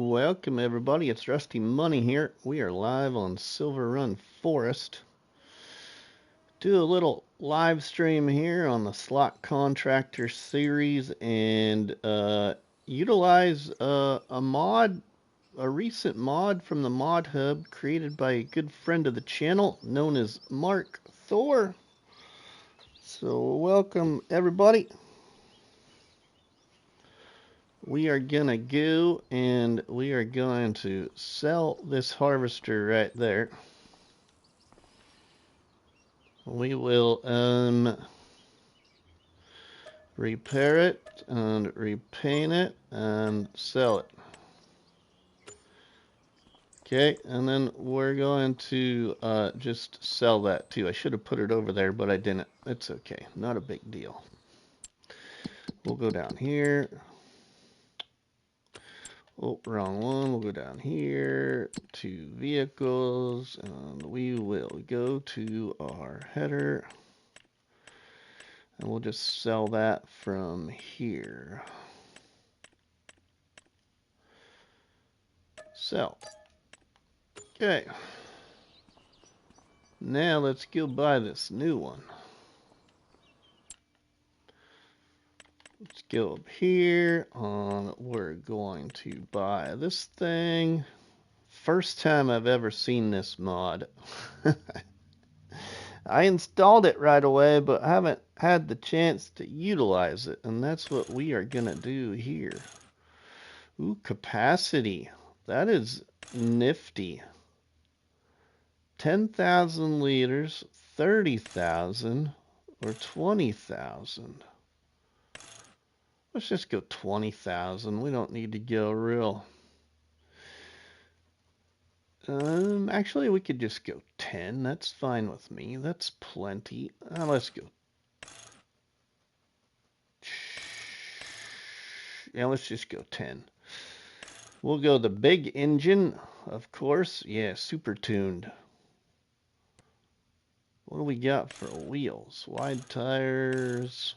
Welcome everybody, it's RustyMoney here. We are live on Silverrun Forest. Do a little live stream here on the slot contractor series and utilize a recent mod from the mod hub created by a good friend of the channel known as Mark Thor. So welcome everybody. We are gonna go and we are going to sell this harvester right there. We will repair it and repaint it and sell it. Okay, and then we're going to just sell that too. I should have put it over there, but I didn't. It's okay, not a big deal. We'll go down here. Oh, wrong one. We'll go down here to vehicles and we will go to our header and we'll just sell that from here. Sell. Okay. Now let's go buy this new one. Let's go up here. We're going to buy this thing. First time I've ever seen this mod. I installed it right away, but I haven't had the chance to utilize it, and that's what we are gonna do here. Ooh, capacity. That is nifty. 10,000 liters, 30,000, or 20,000. Let's just go 20,000. We don't need to go real. Actually, we could just go 10. That's fine with me. That's plenty. Let's go. Yeah, let's just go 10. We'll go the big engine, of course. Yeah, super tuned. What do we got for wheels? Wide tires.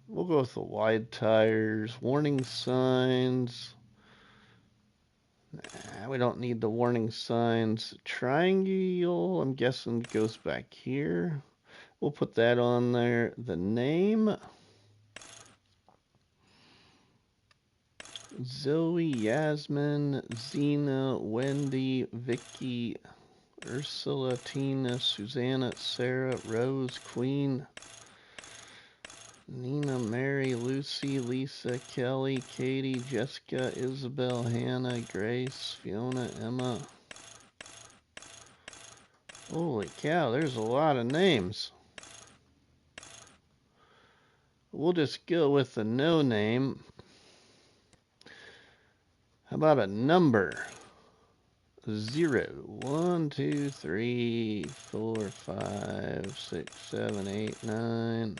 We'll go with the wide tires. Warning signs. Nah, we don't need the warning signs. Triangle, I'm guessing goes back here. We'll put that on there. The name. Zoe, Yasmin, Zena, Wendy, Vicky, Ursula, Tina, Susanna, Sarah, Rose, Queen, Nina, Mary, Lucy, Lisa, Kelly, Katie, Jessica, Isabel, Hannah, Grace, Fiona, Emma. Holy cow, there's a lot of names. We'll just go with the no name. How about a number? 0, 1, 2, 3, 4, 5, 6, 7, 8, 9.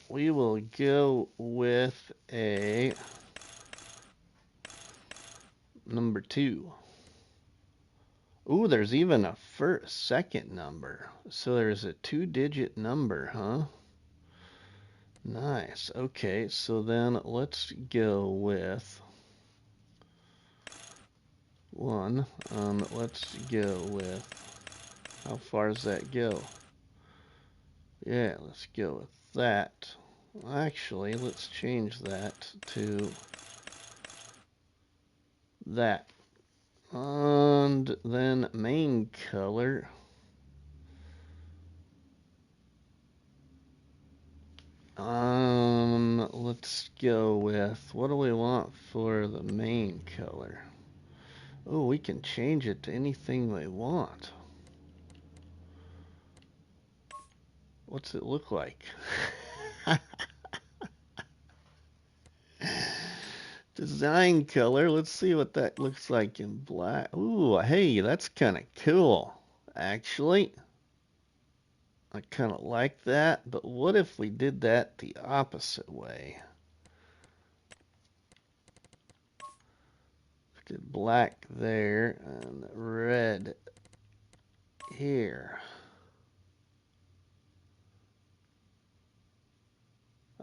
We will go with a number 2. Ooh, there's even a second number. So there's a 2-digit number, huh? Nice. Okay, so then let's go with 1. Let's go with, how far does that go? Yeah, let's go with that. Actually, let's change that to that. And then main color. Let's go with, what do we want for the main color? Oh, we can change it to anything we want. What's it look like? Design color. Let's see what that looks like in black. Ooh, hey, that's kind of cool, actually. I kind of like that, but what if we did that the opposite way? Did black there and red here.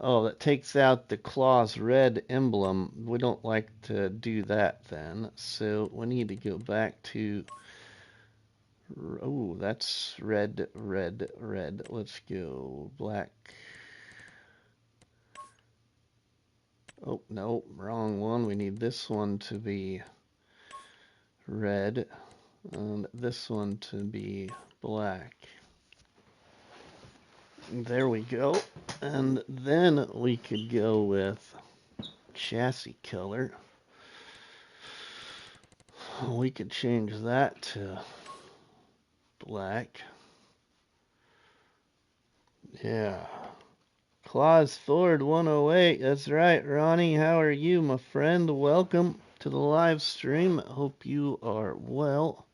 Oh, that takes out the Claas red emblem. We don't like to do that then. So we need to go back to, oh, that's red, red, red. Let's go black. Oh, no, wrong one. We need this one to be red and this one to be black. There we go. And then we could go with chassis color. We could change that to black. Yeah. Claas Ford 108. That's right, Ronnie. How are you, my friend? Welcome to the live stream. Hope you are well.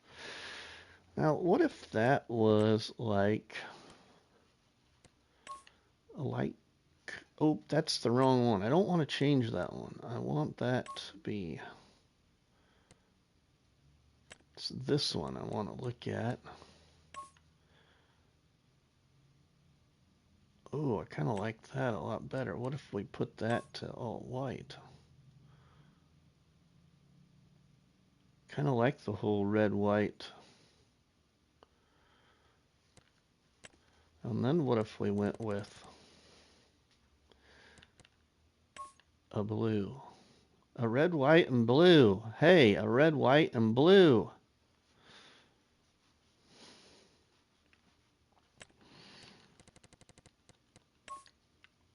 Now, what if that was like oh, that's the wrong one. I don't want to change that one. I want that to be, it's this one I want to look at. Oh, I kind of like that a lot better. What if we put that to all white? Kind of like the whole red, white. And then what if we went with a blue? A red, white, and blue. Hey, a red, white, and blue.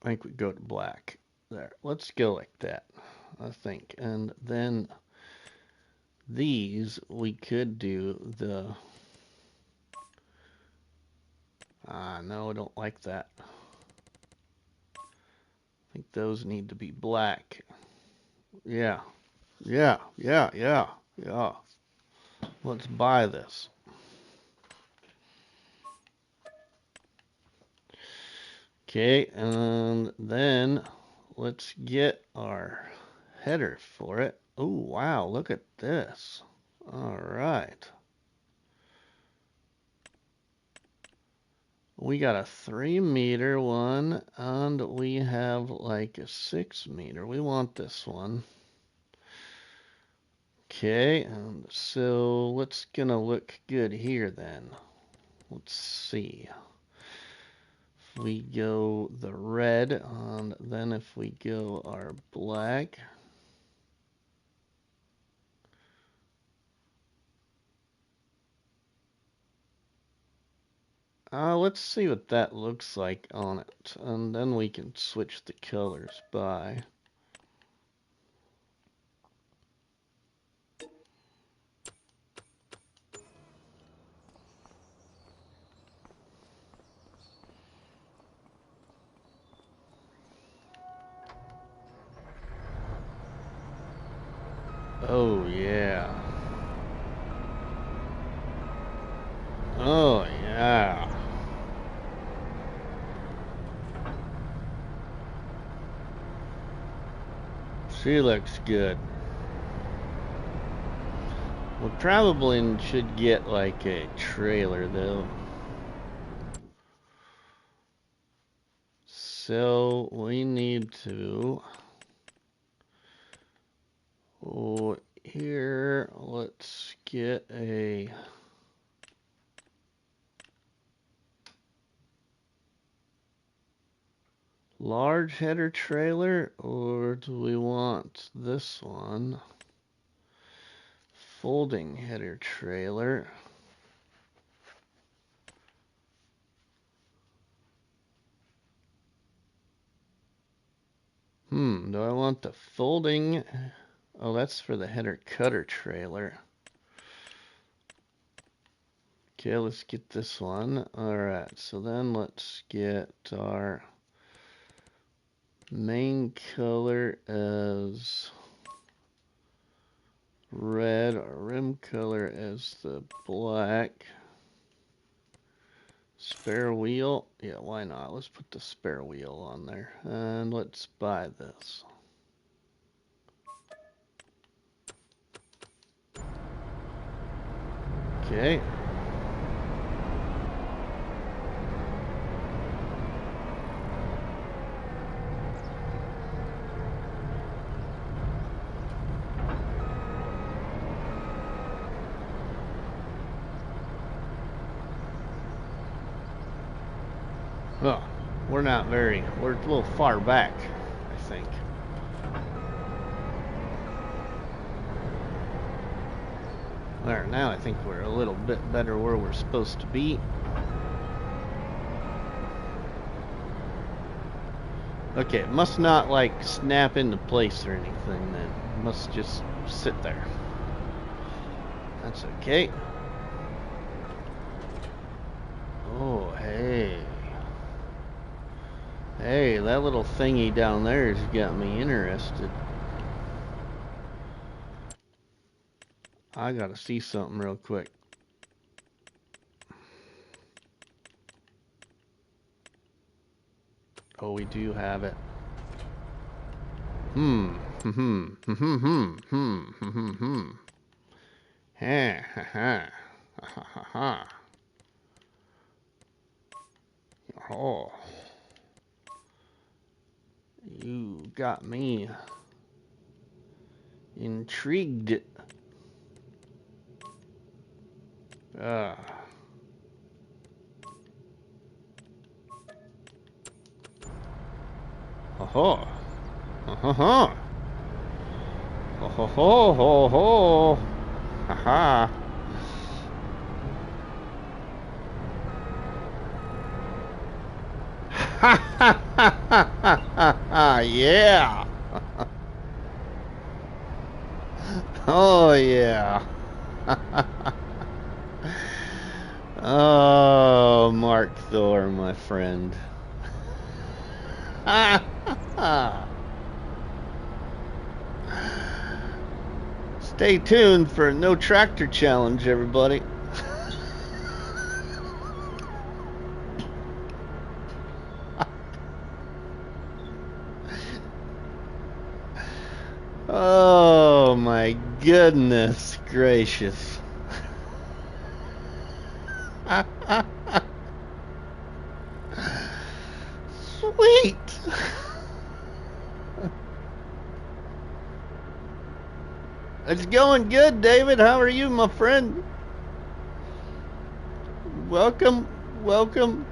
I think we go to black. There. Let's go like that, I think. And then these, we could do the... no, I don't like that. I think those need to be black. Yeah. Yeah. Let's buy this. Okay, and then let's get our header for it. Oh, wow, look at this. All right. We got a 3-meter one, and we have like a 6-meter. We want this one. Okay, and so what's gonna look good here then? Let's see. If we go the red, and then if we go our black. Let's see what that looks like on it, and then we can switch the colors by. Oh, yeah. Oh, yeah. She looks good. We probably should get like a trailer though. So we need to, oh, here, let's get a large header trailer, or do we want this one? Folding header trailer. Do I want the folding? Oh, that's for the header cutter trailer. Okay, let's get this one. Alright, so then let's get our main color as red, our rim color as the black. Spare wheel, yeah, why not? Let's put the spare wheel on there, and let's buy this. Okay. Oh, we're a little far back, I think. There, now I think we're a little bit better where we're supposed to be. Okay, it must not like snap into place or anything then. It must just sit there. That's okay. Oh, hey. Hey, that little thingy down there has got me interested. I gotta see something real quick. Oh, we do have it. Ha ha ha. Ha ha ha. Oh. You got me intrigued. Oh. Ho. Ho ho. Ho ho ho ho ho. Ha ha. Ha ha ha ha ha ha. Yeah. Oh yeah. Oh, Mark Thor, my friend. Stay tuned for a no tractor challenge, everybody. Oh my goodness gracious. Sweet. It's going good, David. How are you, my friend? Welcome, welcome.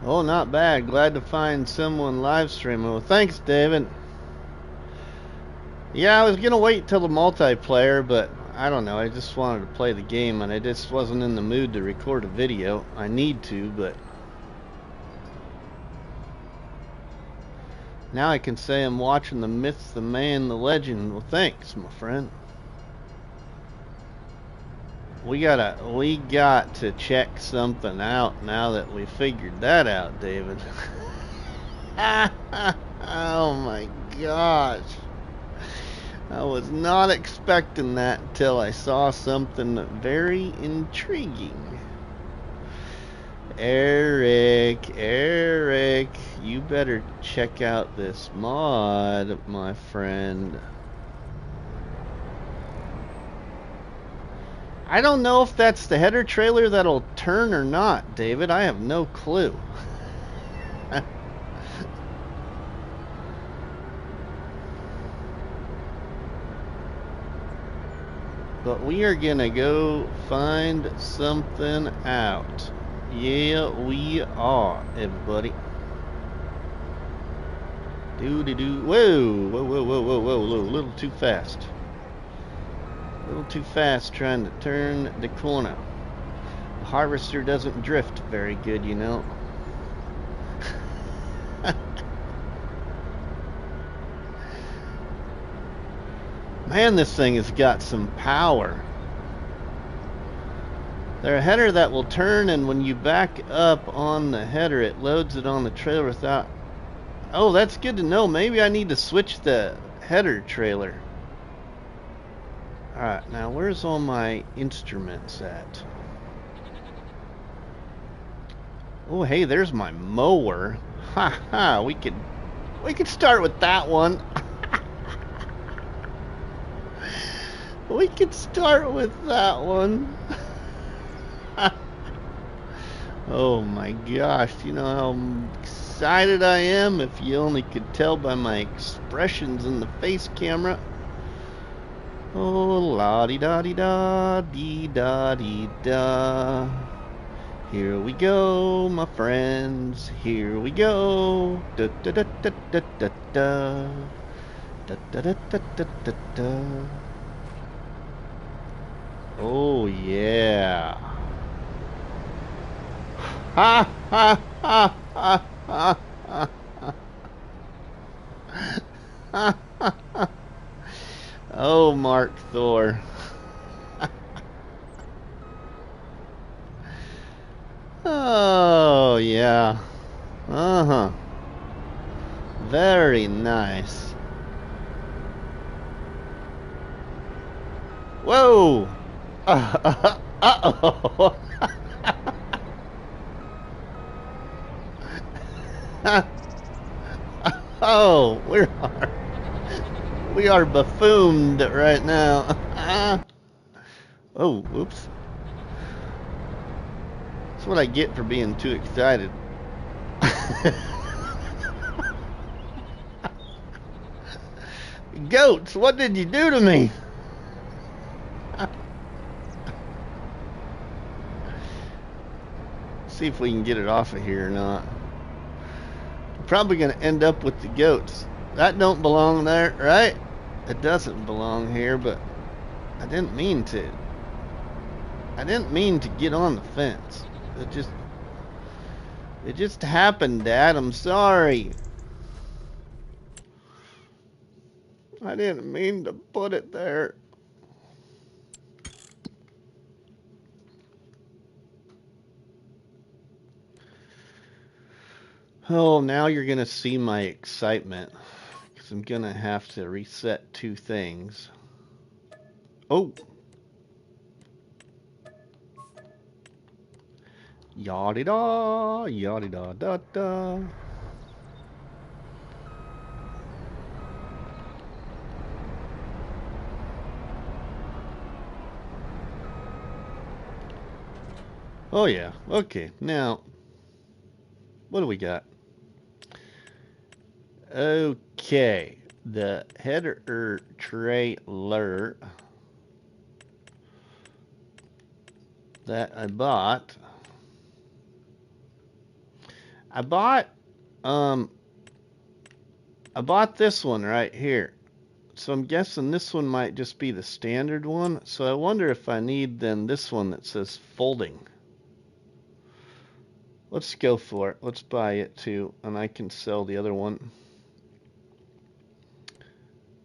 Oh, not bad. Glad to find someone live streaming. Well, thanks, David. Yeah, I was gonna wait till the multiplayer, but I don't know. I just wanted to play the game, and I just wasn't in the mood to record a video. I need to, but now I can say I'm watching the myth, the man, the legend. Well, thanks, my friend. We got to check something out now that we figured that out, David. Oh my gosh. I was not expecting that until I saw something very intriguing. Eric, you better check out this mod, my friend. I don't know if that's the header trailer that'll turn or not, David. I have no clue. But we are gonna go find something out. Yeah, we are, everybody. Doo-doo-doo. Whoa, whoa, whoa, whoa, whoa, whoa, whoa, a little too fast. A little too fast trying to turn the corner. The harvester doesn't drift very good, you know. Man, this thing has got some power. They're a header that will turn, and when you back up on the header, it loads it on the trailer without... Oh, that's good to know. Maybe I need to switch the header trailer. Alright, now where's all my instruments at? Oh, hey, there's my mower. Ha ha, we could start with that one. We could start with that one. Oh my gosh, you know how excited I am if you only could tell by my expressions in the face camera. Oh, la-di-da-di-da, dee-da-dee-da. Here we go, my friends, here we go. Da-da-da-da-da-da-da. Da-da-da-da-da-da-da. Oh, yeah. Ha, ha, ha, ha, ha, ha, ha, ha, ha. Oh, Mark Thor. Oh, yeah. Uh-huh. Very nice. Whoa! Uh-oh. Oh, we are buffooned right now. Oh, whoops. That's what I get for being too excited. Goats, what did you do to me? See if we can get it off of here or not. We're probably going to end up with the goats. That don't belong there, right? It doesn't belong here, but I didn't mean to. I didn't mean to get on the fence. It just happened, Dad. I'm sorry. I didn't mean to put it there. Oh, now you're going to see my excitement. Because I'm going to have to reset two things. Oh. Yadda-da, yadda-da-da-da. Oh yeah, okay, now, what do we got? Okay, the header trailer that I bought this one right here. So I'm guessing this one might just be the standard one. So I wonder if I need then this one that says folding. Let's go for it. Let's buy it too, and I can sell the other one.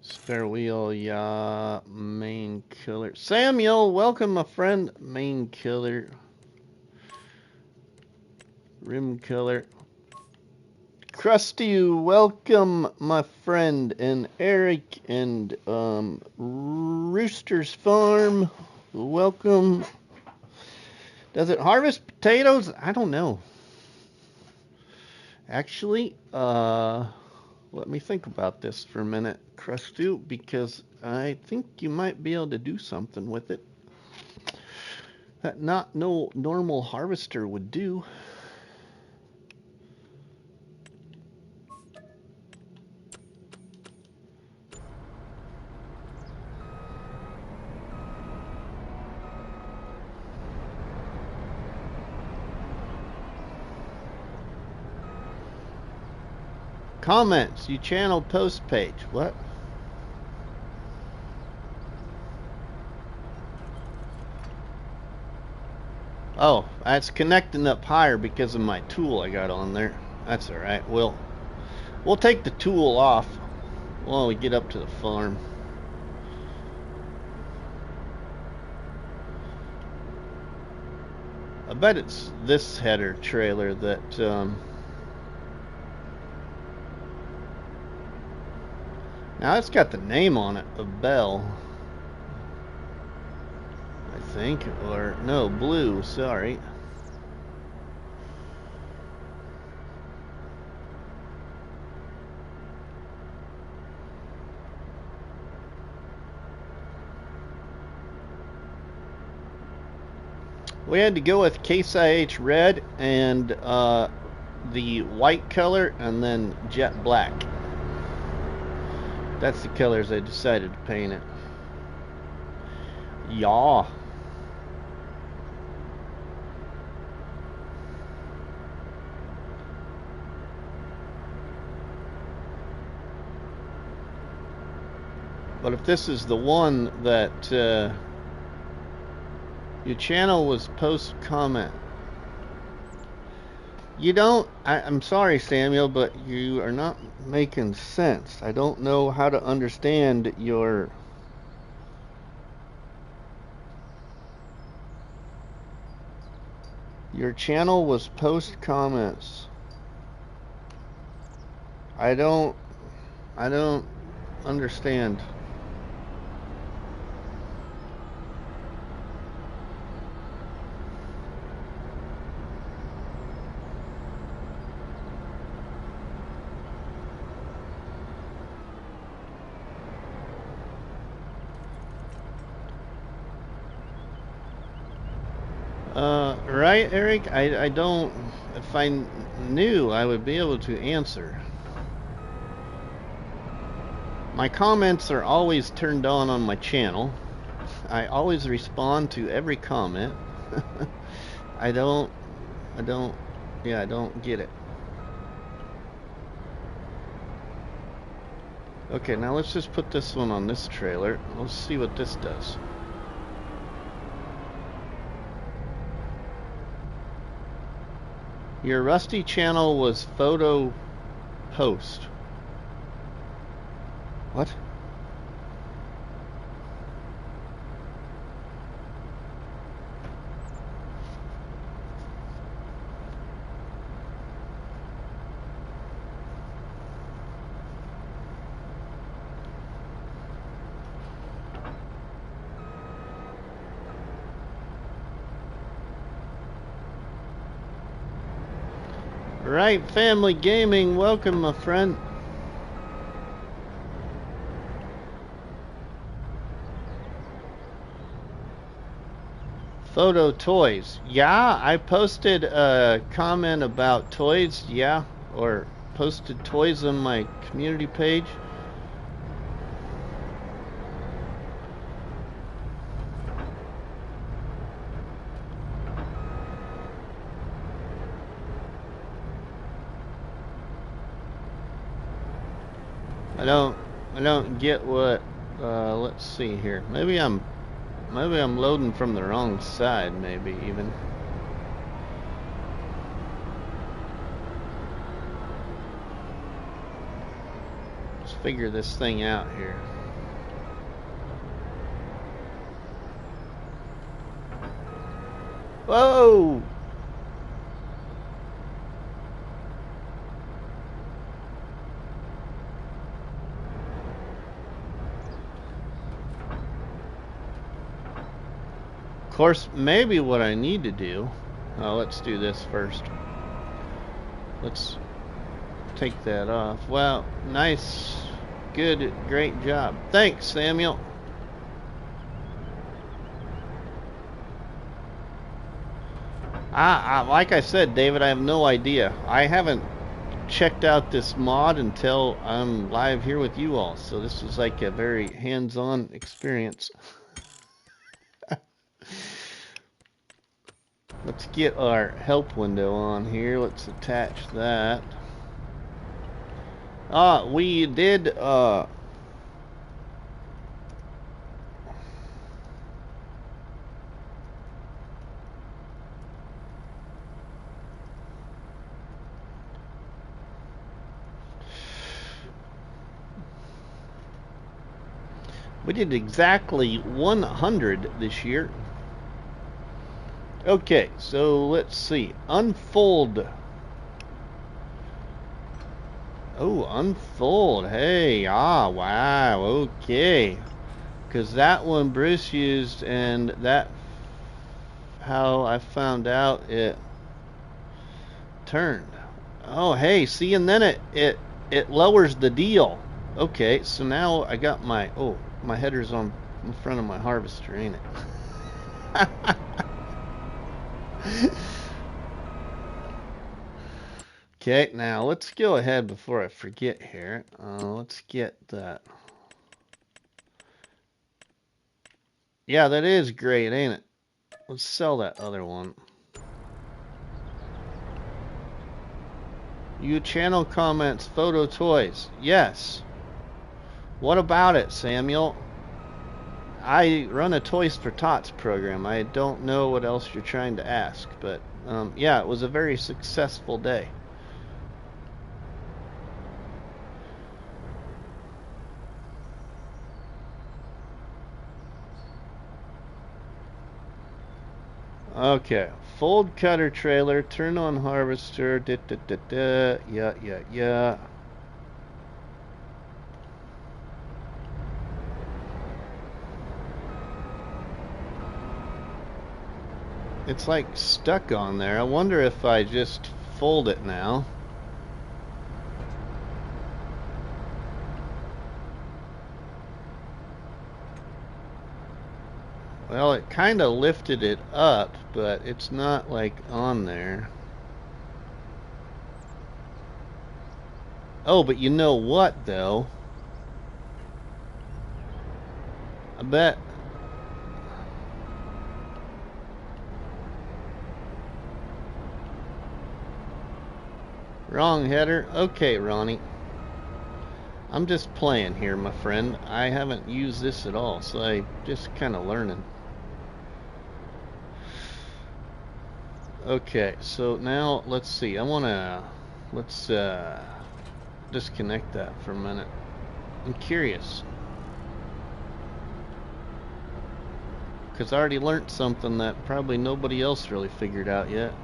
Spare wheel, yeah, main killer. Samuel, welcome, my friend. Main killer. Rim killer. Krusty, welcome, my friend. And Eric and Rooster's Farm, welcome. Does it harvest potatoes? I don't know. Actually, let me think about this for a minute, Krusty, because I think you might be able to do something with it that no normal harvester would do. Comments, you channel post page. What? Oh, that's connecting up higher because of my tool I got on there. That's alright. We'll take the tool off while we get up to the farm. I bet it's this header trailer that now it's got the name on it of Bell, I think, or no, Blue, sorry. We had to go with Case IH red and the white color, and then jet black. That's the colors I decided to paint it. Yeah. But if this is the one that your channel was post comment, you don't, I'm sorry Samuel, but you are not making sense. I don't know how to understand your channel was post comments. I don't understand. Right, Eric? I don't, if I knew, I would be able to answer. My comments are always turned on my channel. I always respond to every comment. I don't get it. Okay, now let's just put this one on this trailer. Let's see what this does. Your Rusty channel was photo post. What? Right, Family Gaming, welcome my friend. Photo toys. Yeah, I posted a comment about toys, yeah, or posted toys on my community page. I don't get what, let's see here. Maybe I'm loading from the wrong side, maybe even. Let's figure this thing out here. Whoa! Of course, maybe what I need to do, let's do this first. Let's take that off. Wow, nice, good, great job. Thanks, Samuel. Like I said, David, I have no idea. I haven't checked out this mod until I'm live here with you all, so this is like a very hands-on experience. Let's get our help window on here. Let's attach that. We did exactly 100 this year. Okay, so let's see. Unfold. Oh, unfold. Hey, wow, okay. Because that one Bruce used, and that how I found out it turned. Oh, hey, see, and then it lowers the deal. Okay, so now I got my, my header's on in front of my harvester, ain't it? Okay, now let's go ahead before I forget here. Let's get that. Yeah, that is great, ain't it? Let's sell that other one. You channel comments, photo toys. Yes. What about it, Samuel? I run a Toys for Tots program. I don't know what else you're trying to ask, but yeah, it was a very successful day. Okay, fold cutter trailer, turn on harvester, yeah. It's like stuck on there. I wonder if I just fold it now. Well, it kind of lifted it up, but it's not like on there. Oh, but you know what though? I bet wrong header. Okay, Ronnie. I'm just playing here, my friend. I haven't used this at all, so I just kind of learning. Okay, so now let's see. Let's disconnect that for a minute. I'm curious. Because I already learned something that probably nobody else really figured out yet.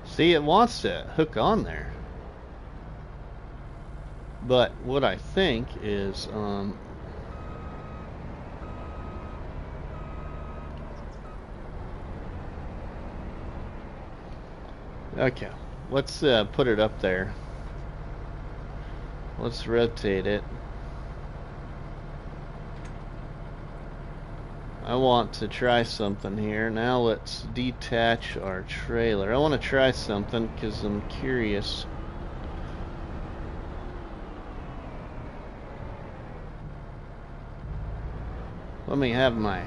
See, it wants to hook on there. But what I think is, okay, let's put it up there. Let's rotate it. I want to try something here. Now let's detach our trailer. I want to try something because I'm curious. Let me have my...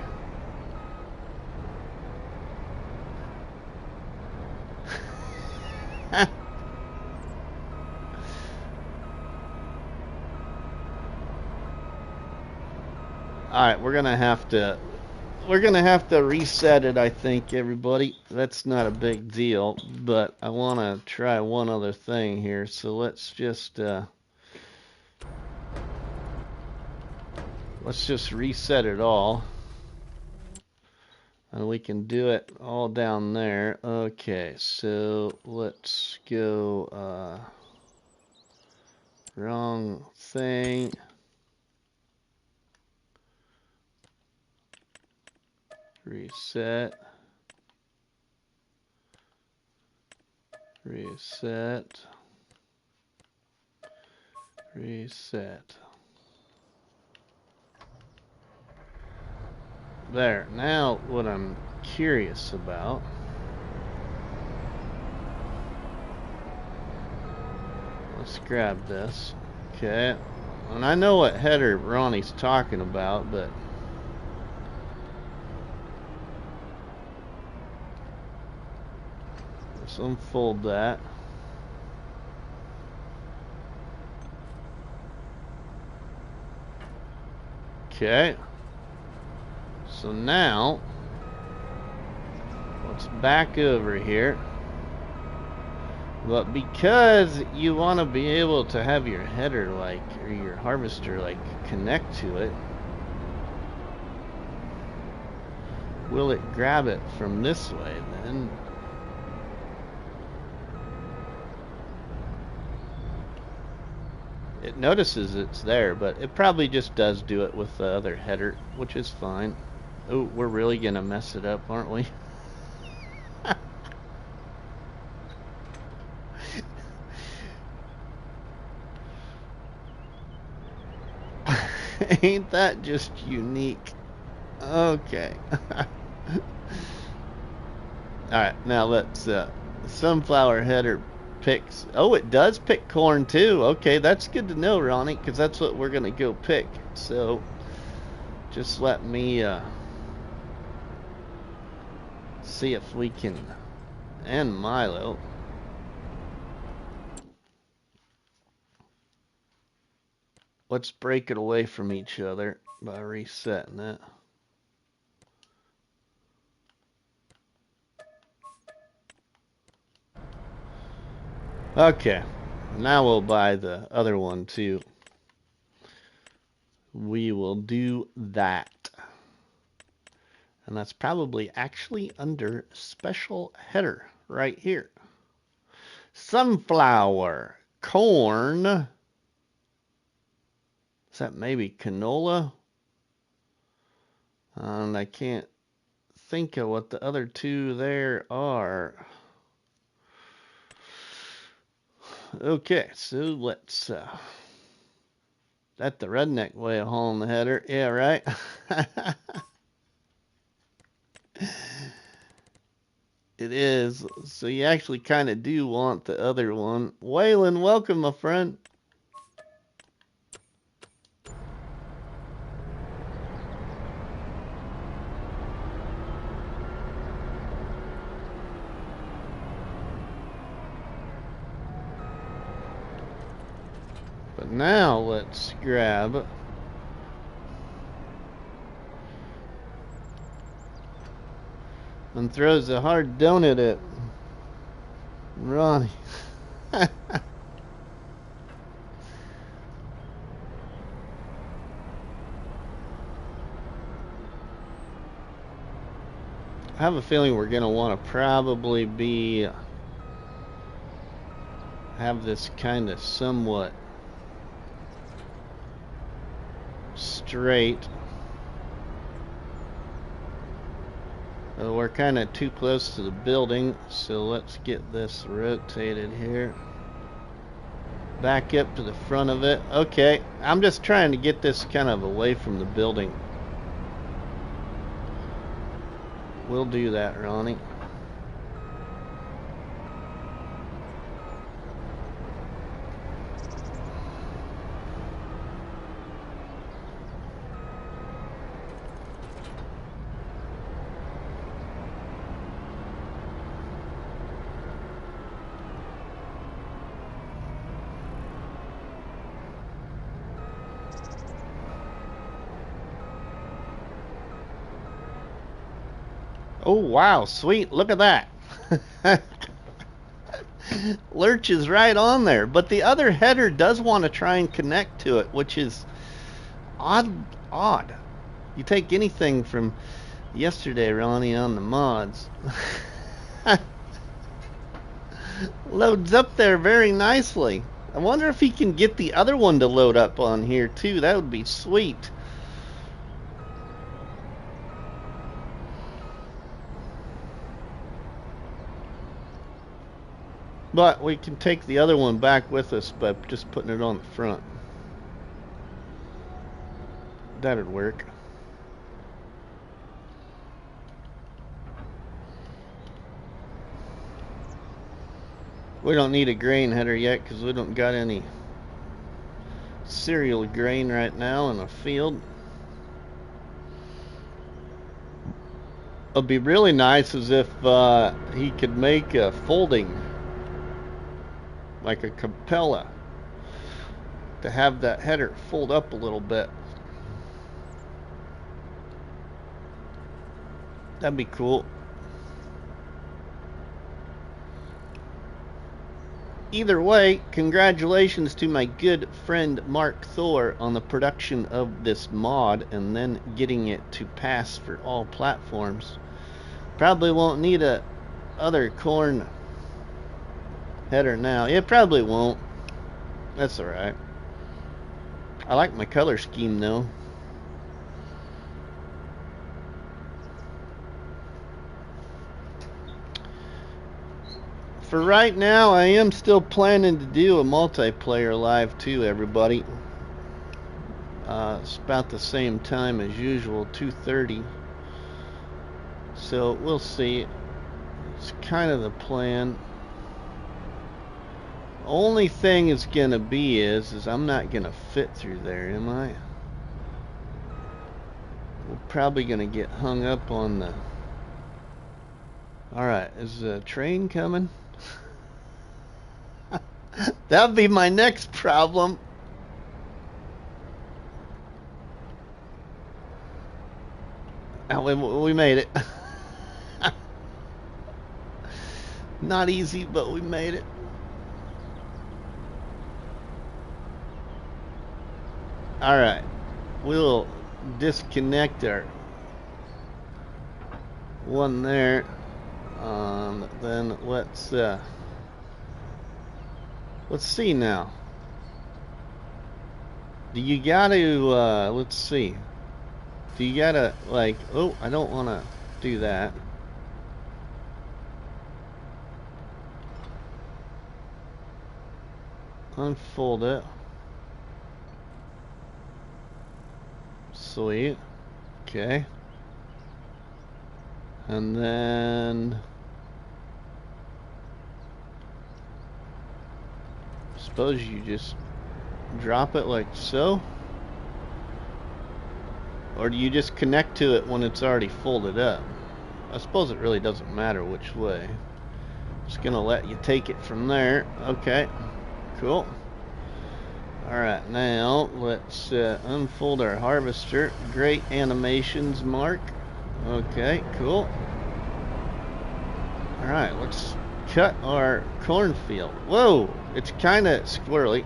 Alright, we're gonna have to reset it, I think, everybody. That's not a big deal, but I want to try one other thing here, so let's just reset it all, and we can do it all down there. Okay, so let's go wrong thing. Reset. Reset. Reset. There. Now what I'm curious about, let's grab this. Okay. And I know what header Ronnie's talking about, but let's unfold that. Okay. So now let's back over here. But because you want to be able to have your header or your harvester connect to it, will it grab it from this way then? It notices it's there, but it probably just does do it with the other header, which is fine. Oh, we're really gonna mess it up, aren't we? Ain't that just unique? Okay. Alright, now let's sunflower header picks. Oh, it does pick corn too. Okay, that's good to know, Ronnie, because that's what we're gonna go pick. So just let me see if we can, and Milo. Let's break it away from each other by resetting it. Okay, now we'll buy the other one too. We will do that. And that's probably actually under special header right here. Sunflower, corn. Is that maybe canola? And I can't think of what the other two there are. Okay, so let's that's the redneck way of hauling the header. Yeah, right. It is. So you actually kind of do want the other one. Waylon, welcome, my friend. But now let's grab and throws a hard donut at Ronnie. I have a feeling we're gonna want to probably have this kind of somewhat straight. We're kind of too close to the building, so let's get this rotated here. Back up to the front of it. Okay, I'm just trying to get this kind of away from the building. We'll do that, Ronnie. Oh, wow, sweet. Look at that. Lurch is right on there. But the other header does want to try and connect to it, which is odd. You take anything from yesterday, Ronnie, on the mods. Loads up there very nicely. I wonder if he can get the other one to load up on here, too. That would be sweet. But we can take the other one back with us by just putting it on the front. That'd work. We don't need a grain header yet because we don't got any cereal grain right now in the field. It'd be really nice as if he could make a folding, like a Capella, to have that header fold up a little bit. That'd be cool. Either way, congratulations to my good friend Mark Thor on the production of this mod and then getting it to pass for all platforms. Probably won't need a other corn header now. It probably won't. That's alright. I like my color scheme though. for right now, I am still planning to do a multiplayer live too, everybody. It's about the same time as usual, 2:30. So we'll see. It's kind of the plan. Only thing is gonna be is I'm not gonna fit through there, am I? We're probably gonna get hung up on the... Alright, is the train coming? That'd be my next problem. Oh, we made it. Not easy, but we made it. Alright, we'll disconnect our one there. Then let's see now. Do you gotta let's see. Do you gotta, like, oh, I don't wanna do that. Unfold it. Sweet. Okay. And then suppose you just drop it like so, or do you just connect to it when it's already folded up? I suppose it really doesn't matter which way. Just gonna let you take it from there. Okay, cool. Alright, now let's unfold our harvester. Great animations, Mark. Okay, cool. Alright, let's cut our cornfield. Whoa, it's kind of squirrely.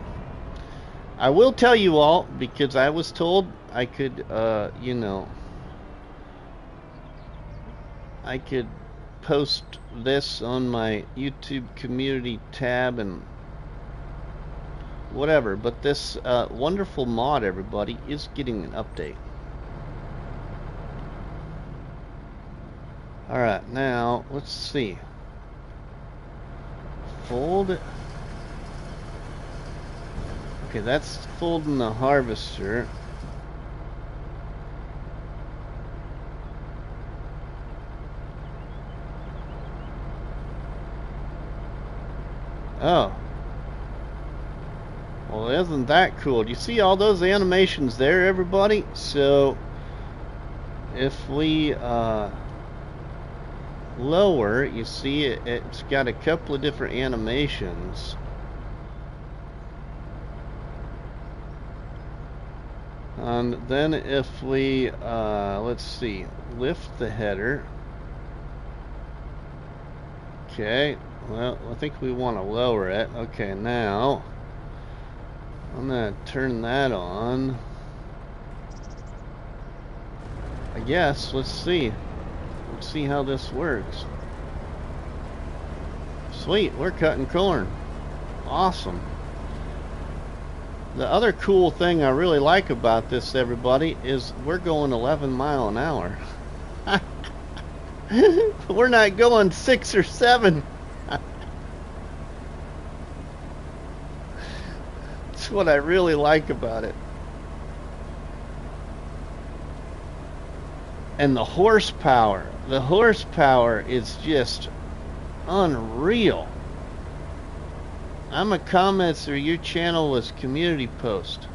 I will tell you all, because I was told I could, you know, I could post this on my YouTube community tab and whatever, but this wonderful mod, everybody, is getting an update. Alright, now let's see. Fold it. Okay, that's folding the harvester. Oh. Well, isn't that cool? Do you see all those animations there, everybody? So, if we lower, you see it's got a couple of different animations. And then if we, let's see, lift the header. Okay, well, I think we want to lower it. Okay, now I'm going to turn that on. I guess, let's see. Let's see how this works. Sweet, we're cutting corn. Awesome. The other cool thing I really like about this, everybody, is we're going 11 miles an hour. We're not going 6 or 7. That's what I really like about it. And the horsepower is just unreal. I'm a commenter. Your channel was community post.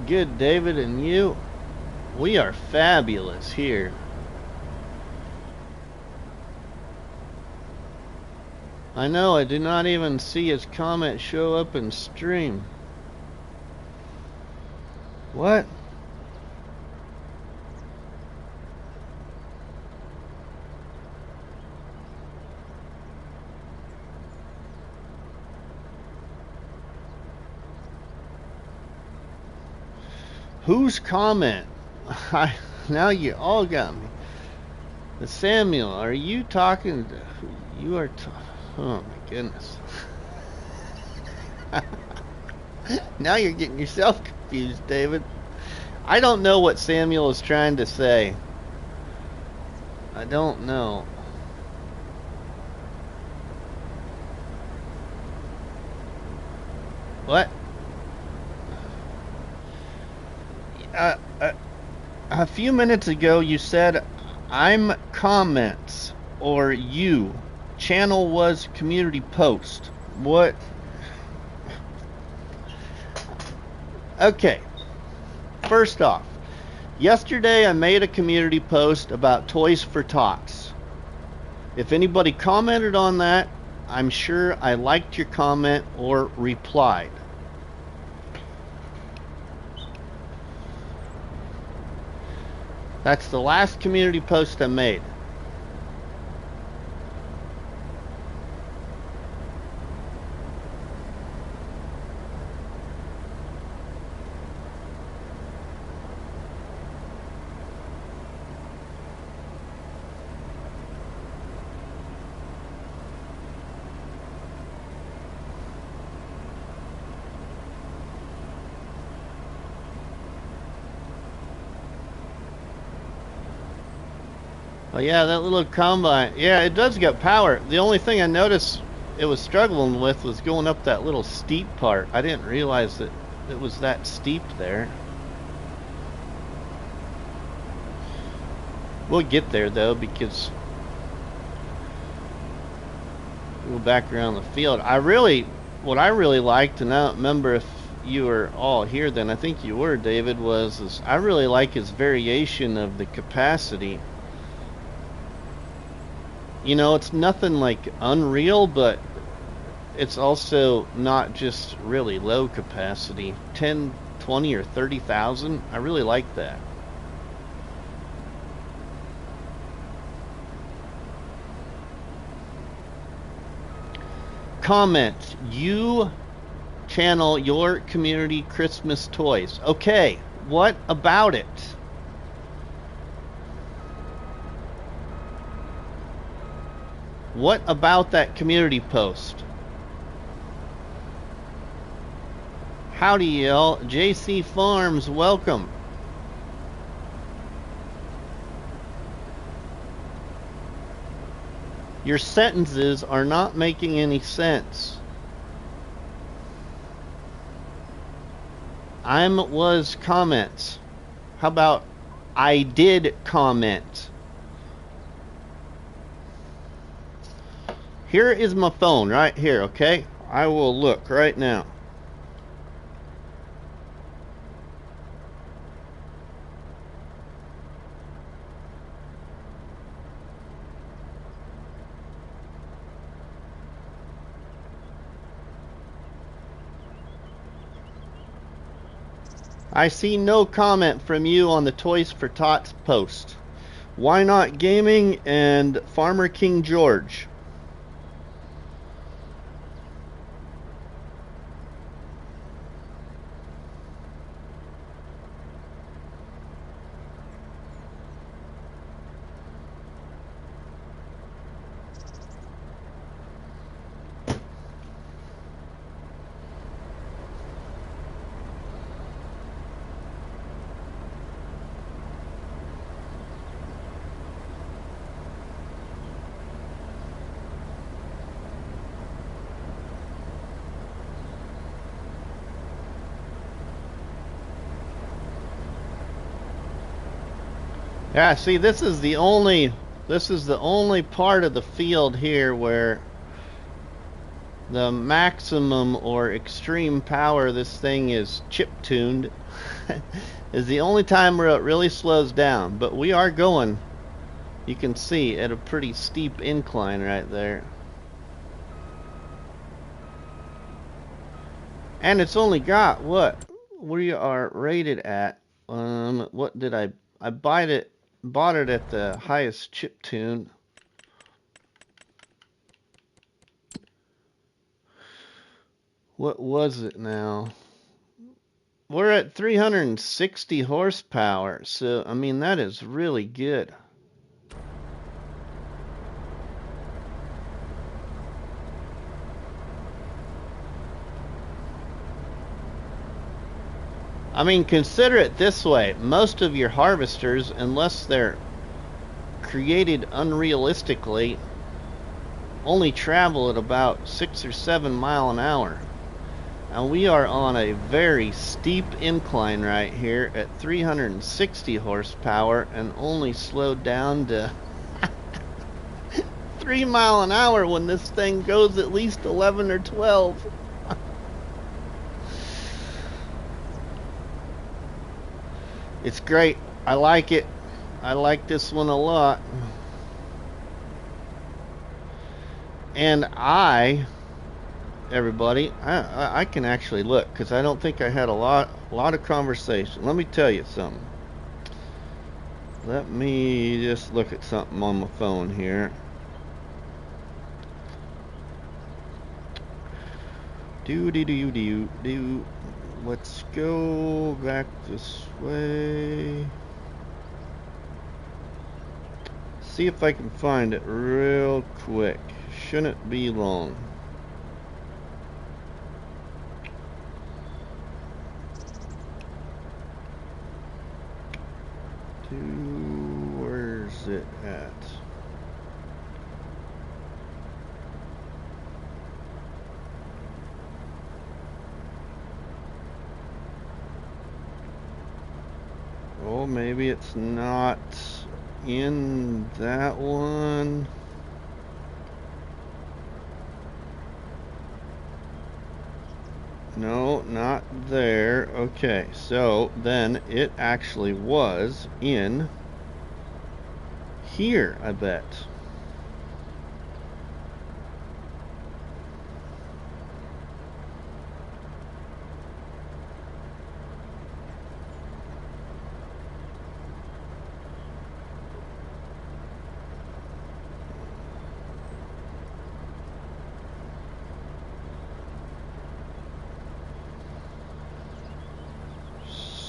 Good, David, and you. We are fabulous here. I know, I do not even see his comment show up in stream. What? Whose comment? Now you all got me. Samuel, are you talking to, you are oh my goodness. Now you're getting yourself confused, David. I don't know what Samuel is trying to say. I don't know. What? A few minutes ago you said I'm comments or you. Channel was community post. What? Okay. First off, yesterday I made a community post about Toys for Tots. If anybody commented on that, I'm sure I liked your comment or replied. That's the last community post I made. Oh yeah, that little combine. Yeah, it does get power. The only thing I noticed it was struggling with was going up that little steep part. I didn't realize that it was that steep there. We'll get there though, because we'll go back around the field. What I really liked, and I don't remember if you were all here then, I think you were, David, is I really like his variation of the capacity. You know, it's nothing like unreal, but it's also not just really low capacity. 10, 20, or 30,000. I really like that. Comment. You channel your community Christmas toys. Okay, what about it? What about that community post? Howdy, y'all. JC Farms, welcome. Your sentences are not making any sense. Was comments. How about I did comment? Here is my phone right here, okay? I will look right now. I see no comment from you on the Toys for Tots post. Why Not Gaming and Farmer King George. Yeah, see, this is the only part of the field here where the maximum or extreme power this thing is chip tuned is the only time where it really slows down. But we are going, you can see, at a pretty steep incline right there. And it's only got what we are rated at. What did I bought it at the highest chip tune. What was it now? We're at 360 horsepower, so I mean that is really good. I mean, consider it this way. Most of your harvesters, unless they're created unrealistically, only travel at about 6 or 7 miles an hour. And we are on a very steep incline right here at 360 horsepower and only slowed down to 3 miles an hour when this thing goes at least 11 or 12. It's great. I like it. I like this one a lot. And everybody, I can actually look, because I don't think I had a lot of conversation. Let me tell you something. Let me just look at something on my phone here. Do. Let's go back this way. See if I can find it real quick. Shouldn't be long. Where's it at? Oh, maybe it's not in that one. No, not there. Okay, so then it actually was in here, I bet.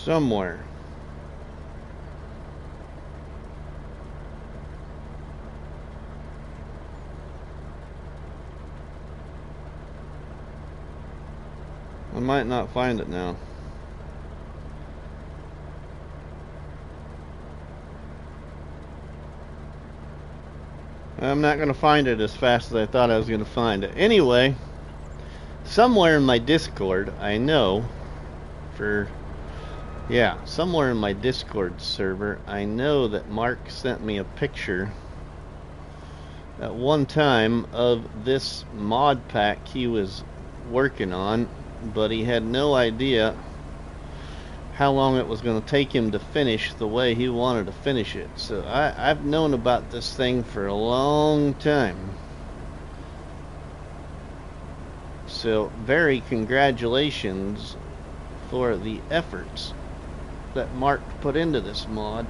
Somewhere. I might not find it now. I'm not going to find it as fast as I thought I was going to find it. Anyway, somewhere in my Discord, I know somewhere in my Discord server, I know that Mark sent me a picture at one time of this mod pack he was working on, but he had no idea how long it was going to take him to finish the way he wanted to finish it. So I've known about this thing for a long time. So very congratulations for the efforts that Mark put into this mod.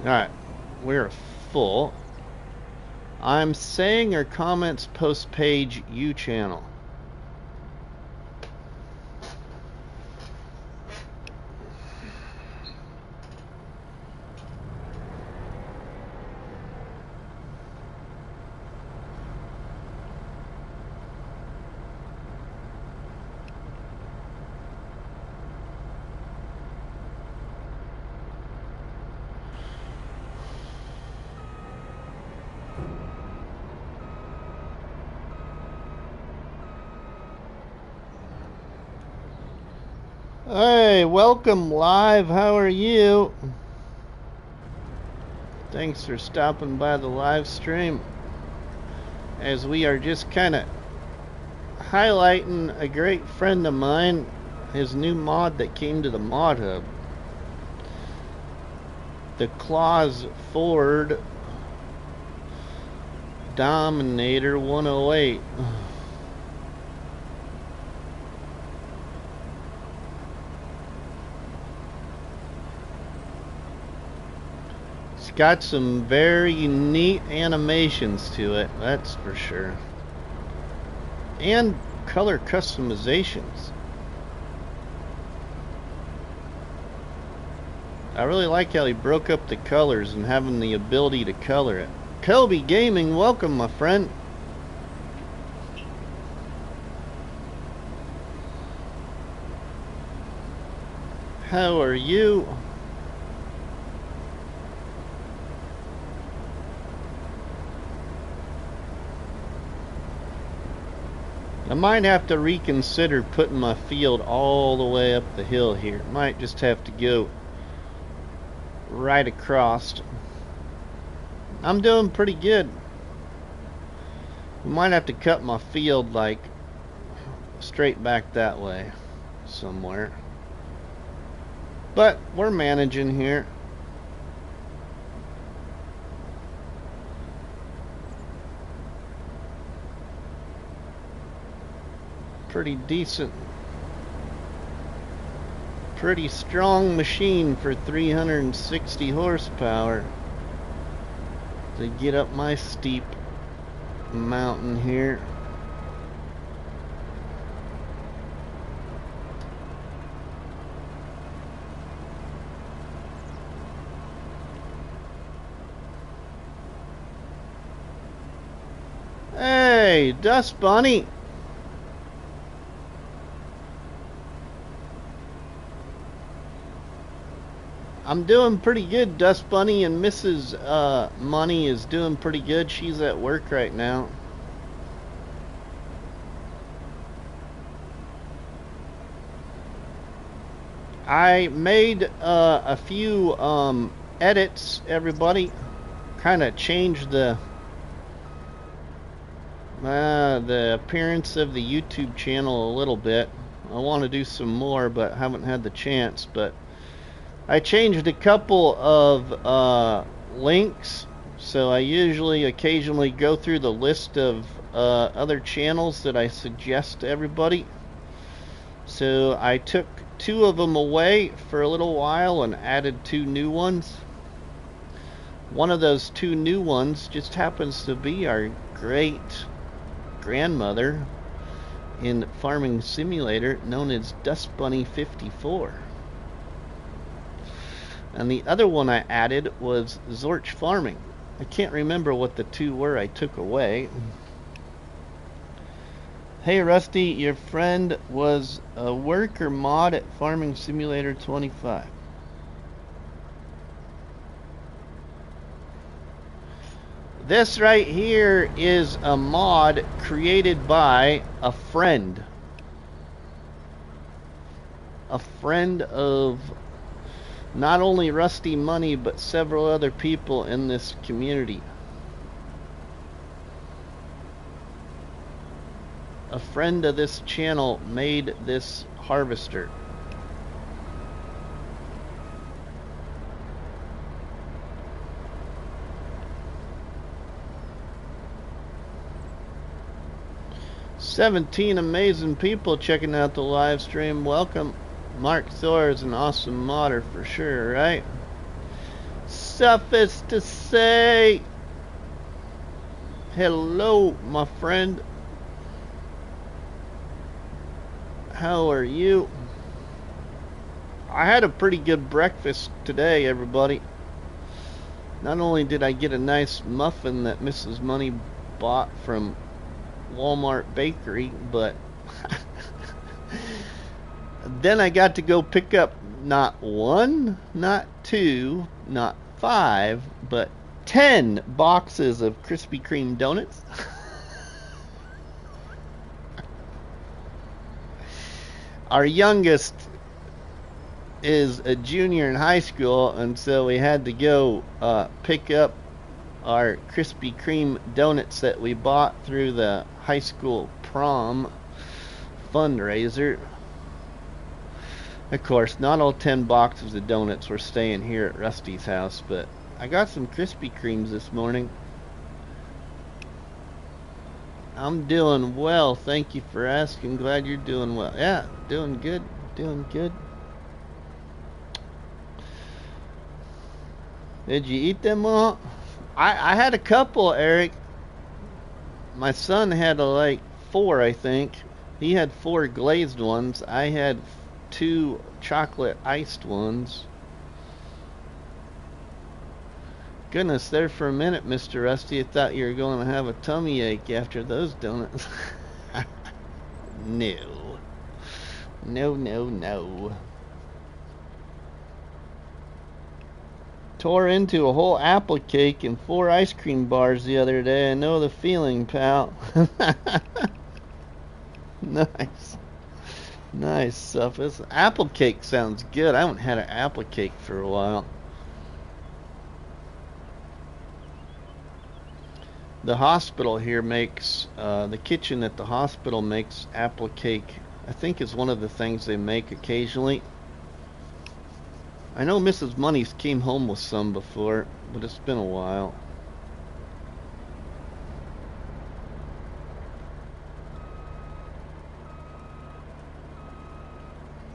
Alright, we're full. I'm saying or comments post page U channel. Hey, welcome live. How are you? Thanks for stopping by the live stream, as we are just kind of highlighting a great friend of mine, his new mod that came to the mod hub, the Claas Ford Dominator 108. got some very neat animations to it, that's for sure. And color customizations. I really like how he broke up the colors and having the ability to color it. Kobe Gaming, welcome my friend. How are you? I might have to reconsider putting my field all the way up the hill here. Might just have to go right across. I'm doing pretty good. We might have to cut my field like straight back that way somewhere. But we're managing here. Pretty decent. Pretty strong machine for 360 horsepower to get up my steep mountain here. Hey, Dust Bunny. I'm doing pretty good. Dust Bunny and Mrs. Money is doing pretty good. She's at work right now. I made a few edits, everybody. Kind of changed the appearance of the YouTube channel a little bit. I want to do some more, but haven't had the chance. But I changed a couple of links, so I usually occasionally go through the list of other channels that I suggest to everybody. So I took 2 of them away for a little while and added 2 new ones. One of those 2 new ones just happens to be our great grandmother in Farming Simulator, known as Dust Bunny 54. And the other one I added was Zorch Farming. I can't remember what the 2 were I took away. Hey Rusty, your friend was a worker mod at Farming Simulator 25. This right here is a mod created by a friend. A friend of not only RustyMoney, but several other people in this community. A friend of this channel made this harvester. "17 amazing people checking out the live stream. Welcome. Mark Thor is an awesome modder for sure, right? Suffice to say, hello, my friend. How are you? I had a pretty good breakfast today, everybody. Not only did I get a nice muffin that Mrs. Money bought from Walmart Bakery, but then I got to go pick up not 1, not 2, not 5, but 10 boxes of Krispy Kreme donuts. Our youngest is a junior in high school, and so we had to go pick up our Krispy Kreme donuts that we bought through the high school prom fundraiser. Of course, not all 10 boxes of donuts were staying here at Rusty's house, but I got some Krispy Kremes this morning. I'm doing well, thank you for asking. Glad you're doing well. Yeah, doing good, doing good. Did you eat them all? I had a couple, Eric. My son had like 4, I think. He had 4 glazed ones. I had 2 chocolate iced ones. Goodness, there for a minute, Mr. Rusty, I thought you were going to have a tummy ache after those donuts. No. No, no, no. Tore into a whole apple cake and 4 ice cream bars the other day. I know the feeling, pal. Nice. Nice stuff. This apple cake sounds good. I haven't had an apple cake for a while. The hospital here makes, the kitchen at the hospital makes apple cake. I think is one of the things they make occasionally. I know Mrs. Money's came home with some before, but it's been a while.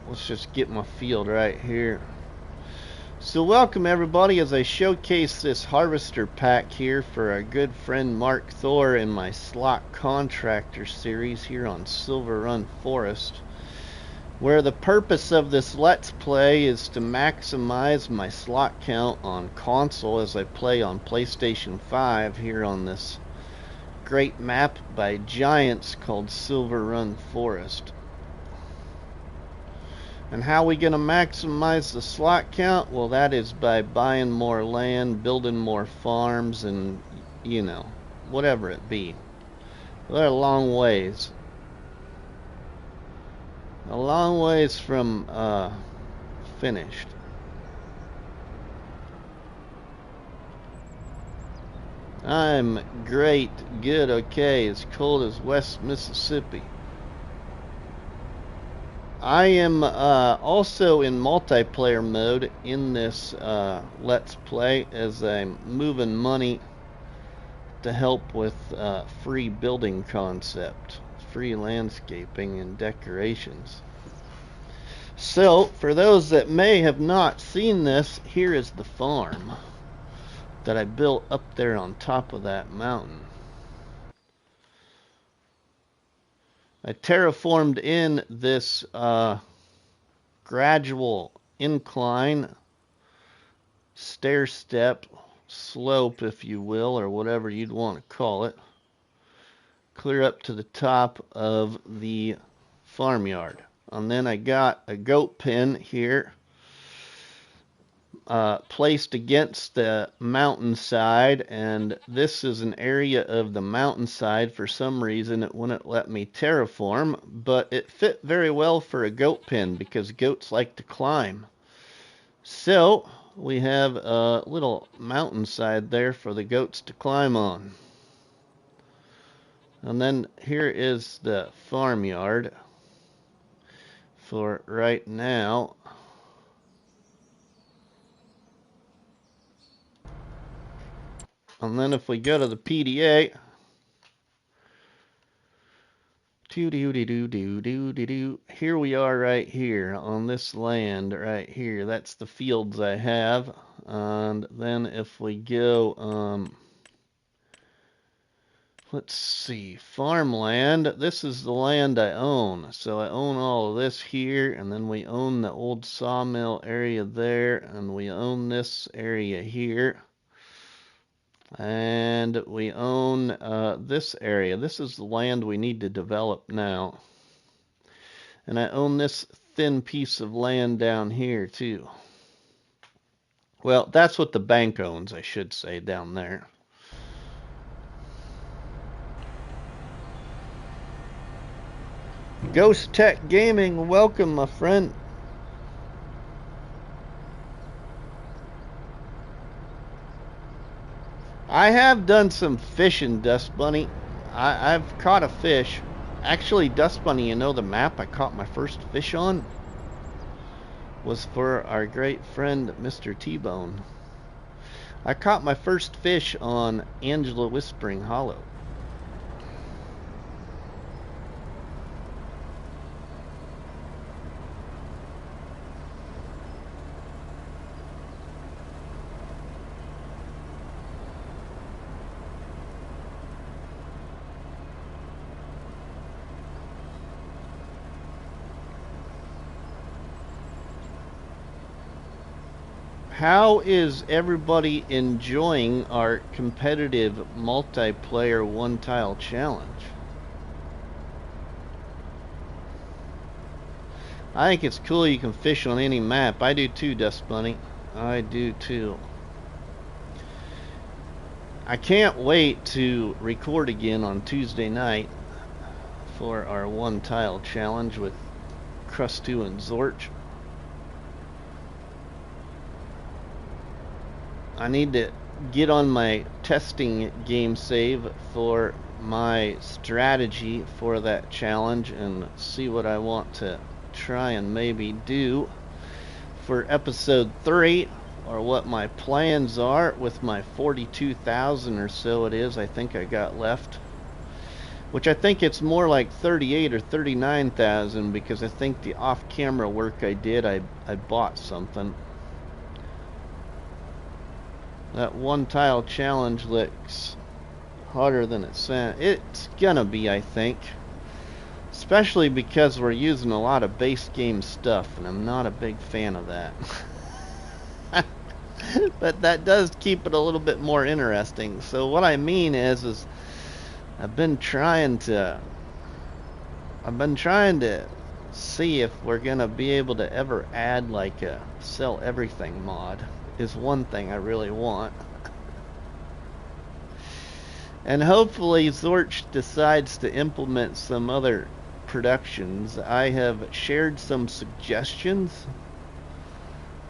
Let's just get my field right here. So welcome everybody as I showcase this harvester pack here for our good friend Mark Thor in my slot contractor series here on Silverrun Forest, where the purpose of this let's play is to maximize my slot count on console as I play on PlayStation 5 here on this great map by Giants called Silverrun Forest. And how are we going to maximize the slot count? Well, that is by buying more land, building more farms, and, you know, whatever it be. They're a long ways. A long ways from finished. I'm great, good, okay, as cold as West Mississippi. I am also in multiplayer mode in this Let's Play as I'm moving money to help with free building concept, free landscaping and decorations. So, for those that may have not seen this, here is the farm that I built up there on top of that mountain. I terraformed in this gradual incline, stair step, slope if you will, or whatever you'd want to call it, clear up to the top of the farmyard. And then I got a goat pen here placed against the mountainside, and this is an area of the mountainside. For some reason it wouldn't let me terraform, but it fit very well for a goat pen because goats like to climb. So we have a little mountainside there for the goats to climb on. And then here is the farmyard for right now. And then if we go to the PDA, here we are right here on this land right here. That's the fields I have. And then if we go, let's see, farmland, this is the land I own. So I own all of this here, and then we own the old sawmill area there, and we own this area here. And we own this area. This is the land we need to develop now. And I own this thin piece of land down here too. Well, that's what the bank owns, I should say, down there. Ghost Tech Gaming, welcome, my friend. I have done some fishing, Dust Bunny. I've caught a fish. Actually, Dust Bunny, you know the map I caught my first fish on was for our great friend Mr. T-Bone. I caught my first fish on Angela Whispering Hollow. How is everybody enjoying our competitive multiplayer one-tile challenge? I think it's cool you can fish on any map. I do too, Dust Bunny. I do too. I can't wait to record again on Tuesday night for our one-tile challenge with Crustu and Zorch. I need to get on my testing game save for my strategy for that challenge and see what I want to try and maybe do for episode 3, or what my plans are with my 42,000 or so it is I think I got left, which I think it's more like 38 or 39,000 because I think the off-camera work I did, I bought something. That one-tile challenge looks harder than it sounds. It's gonna be, I think. Especially because we're using a lot of base game stuff, and I'm not a big fan of that. But that does keep it a little bit more interesting. So what I mean is I've been trying to see if we're gonna be able to ever add like a sell everything mod. Is one thing I really want. And hopefully Zorch decides to implement some other productions. I have shared some suggestions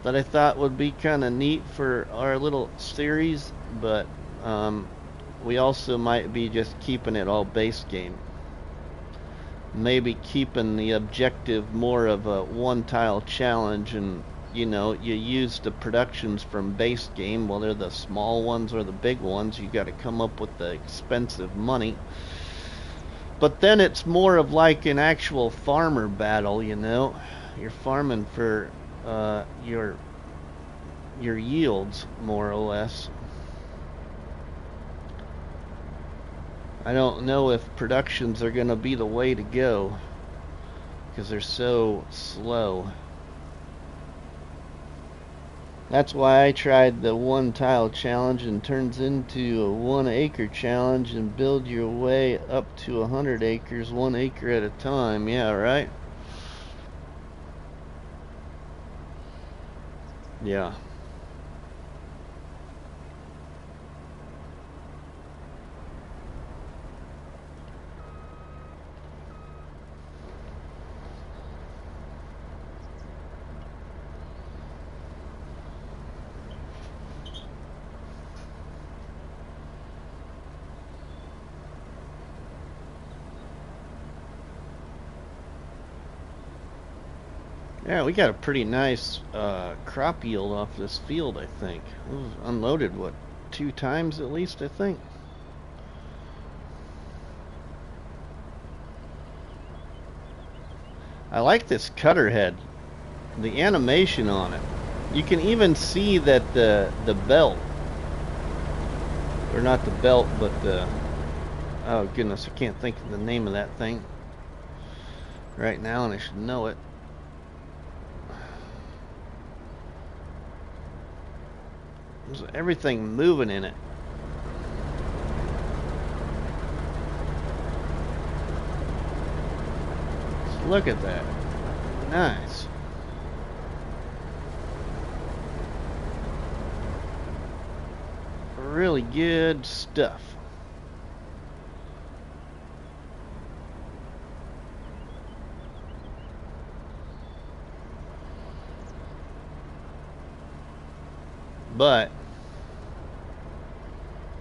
that I thought would be kind of neat for our little series, but we also might be just keeping it all base game. Maybe keeping the objective more of a one-tile challenge, and you know, you use the productions from base game, whether the small ones or the big ones. You got to come up with the expensive money. But then it's more of like an actual farmer battle, you know. You're farming for your yields, more or less. I don't know if productions are going to be the way to go because they're so slow. That's why I tried the one-tile challenge and turns into a 1-acre challenge, and build your way up to 100 acres, 1 acre at a time. Yeah, right? Yeah. Yeah, we got a pretty nice crop yield off this field, I think. It was unloaded, what, 2 times at least, I think? I like this cutter head, the animation on it. You can even see that the belt, or not the belt, but the, oh goodness, I can't think of the name of that thing right now, and I should know it. There's everything moving in it. Just look at that. Nice. Really good stuff. But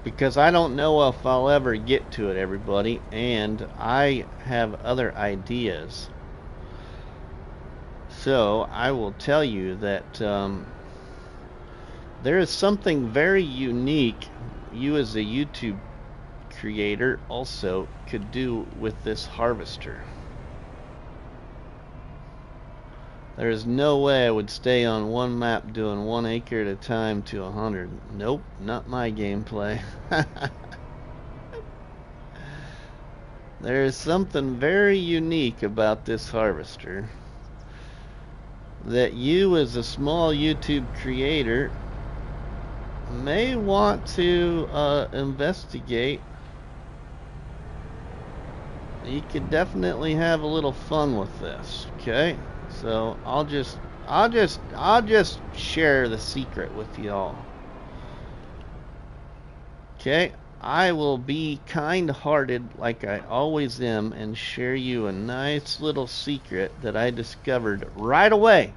because I don't know if I'll ever get to it, everybody, and I have other ideas, so I will tell you that there is something very unique you as a YouTube creator also could do with this harvester. There is no way I would stay on one map doing 1 acre at a time to 100. Nope, not my gameplay. There is something very unique about this harvester that you as a small YouTube creator may want to investigate. You could definitely have a little fun with this. Okay, so I'll just share the secret with y'all. Okay, I will be kind-hearted like I always am and share you a nice little secret that I discovered right away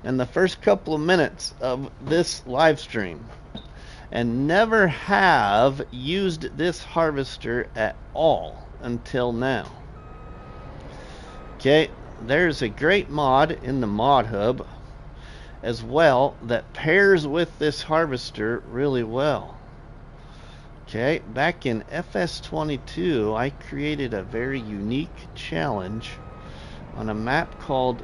in the first couple of minutes of this live stream, and never have used this harvester at all until now. Okay, there's a great mod in the mod hub as well that pairs with this harvester really well. Okay, back in FS22 I created a very unique challenge on a map called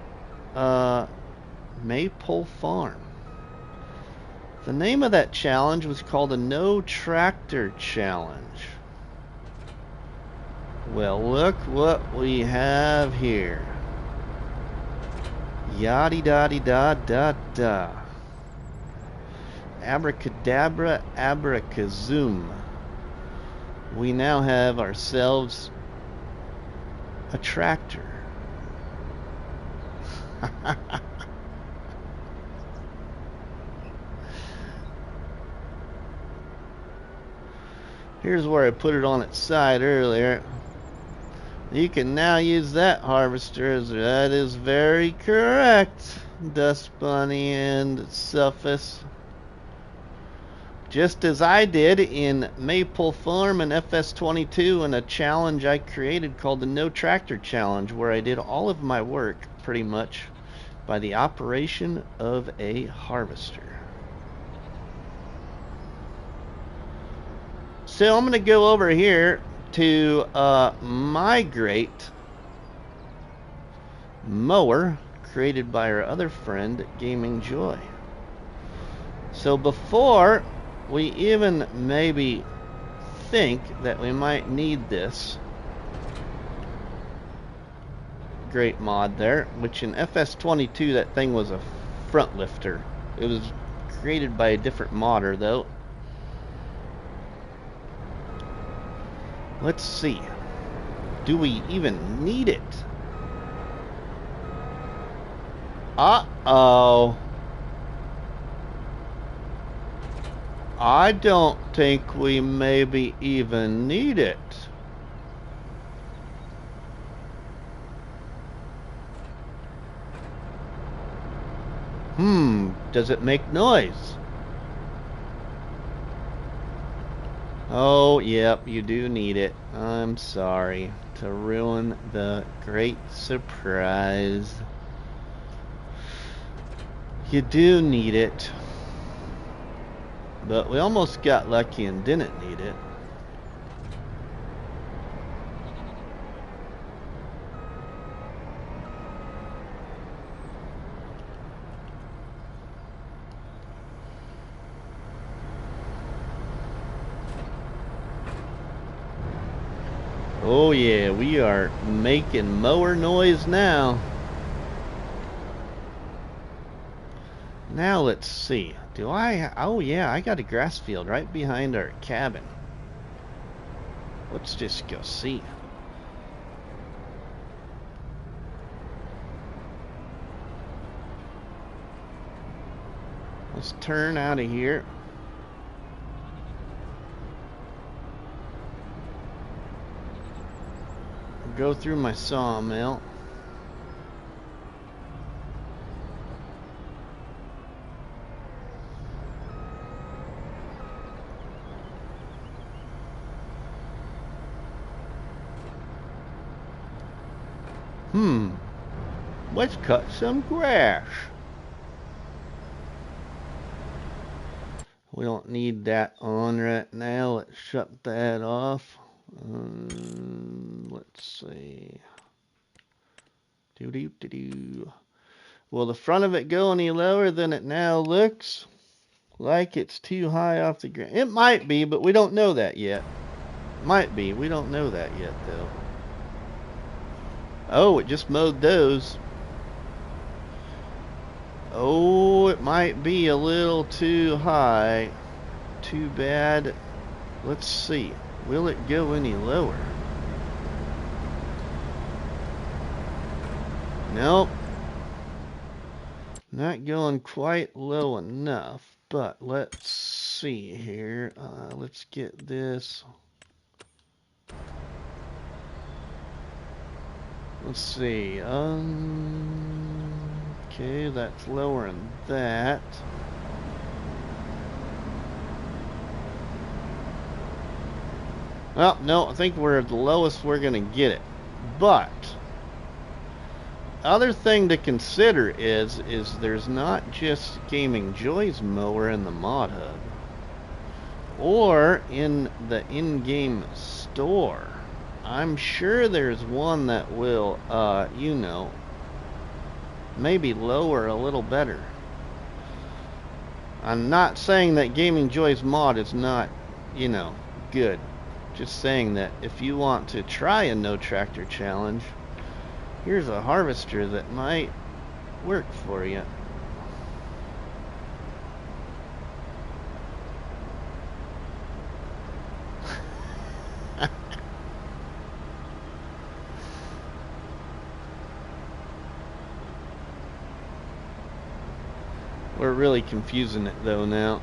Maple Farm. The name of that challenge was called the No Tractor Challenge. Well, look what we have here. Yaddy-daddy-da-da-da. Abracadabra, abracazoom. We now have ourselves a tractor. Here's where I put it on its side earlier. You can now use that harvester. That is very correct, Dust Bunny and Suffus. Just as I did in Maple Farm and FS22 in a challenge I created called the No Tractor Challenge, where I did all of my work pretty much by the operation of a harvester. So I'm going to go over here to migrate mower created by our other friend Gaming Joy. So before we even maybe think that we might need this great mod there, which in FS22 that thing was a front lifter. It was created by a different modder though. Let's see. Do we even need it? Uh-oh. I don't think we maybe even need it. Does it make noise? Oh, yep, you do need it. I'm sorry to ruin the great surprise. You do need it. But we almost got lucky and didn't need it. Oh yeah, we are making mower noise now. Now let's see. Do I? Oh yeah, I got a grass field right behind our cabin. Let's just go see. Let's turn out of here. Go through my sawmill. Let's cut some grass. We don't need that on right now. Let's shut that off. Let's see. Will the front of it go any lower than it now looks? Like it's too high off the ground. It might be, but we don't know that yet. Might be. We don't know that yet, though. Oh, it just mowed those. Oh, it might be a little too high. too bad. Let's see. Will it go any lower? Nope. Not going quite low enough. But let's see here. Let's get this. Let's see. Okay, that's lowering that. Well, no, I think we're at the lowest we're going to get it. But other thing to consider is there's not just Gaming Joy's mower in the mod hub or in the in-game store. I'm sure there's one that will, you know, maybe lower a little better. I'm not saying that Gaming Joy's mod is not, you know, good. Just saying that if you want to try a no tractor challenge, here's a harvester that might work for you. We're really confusing it though now.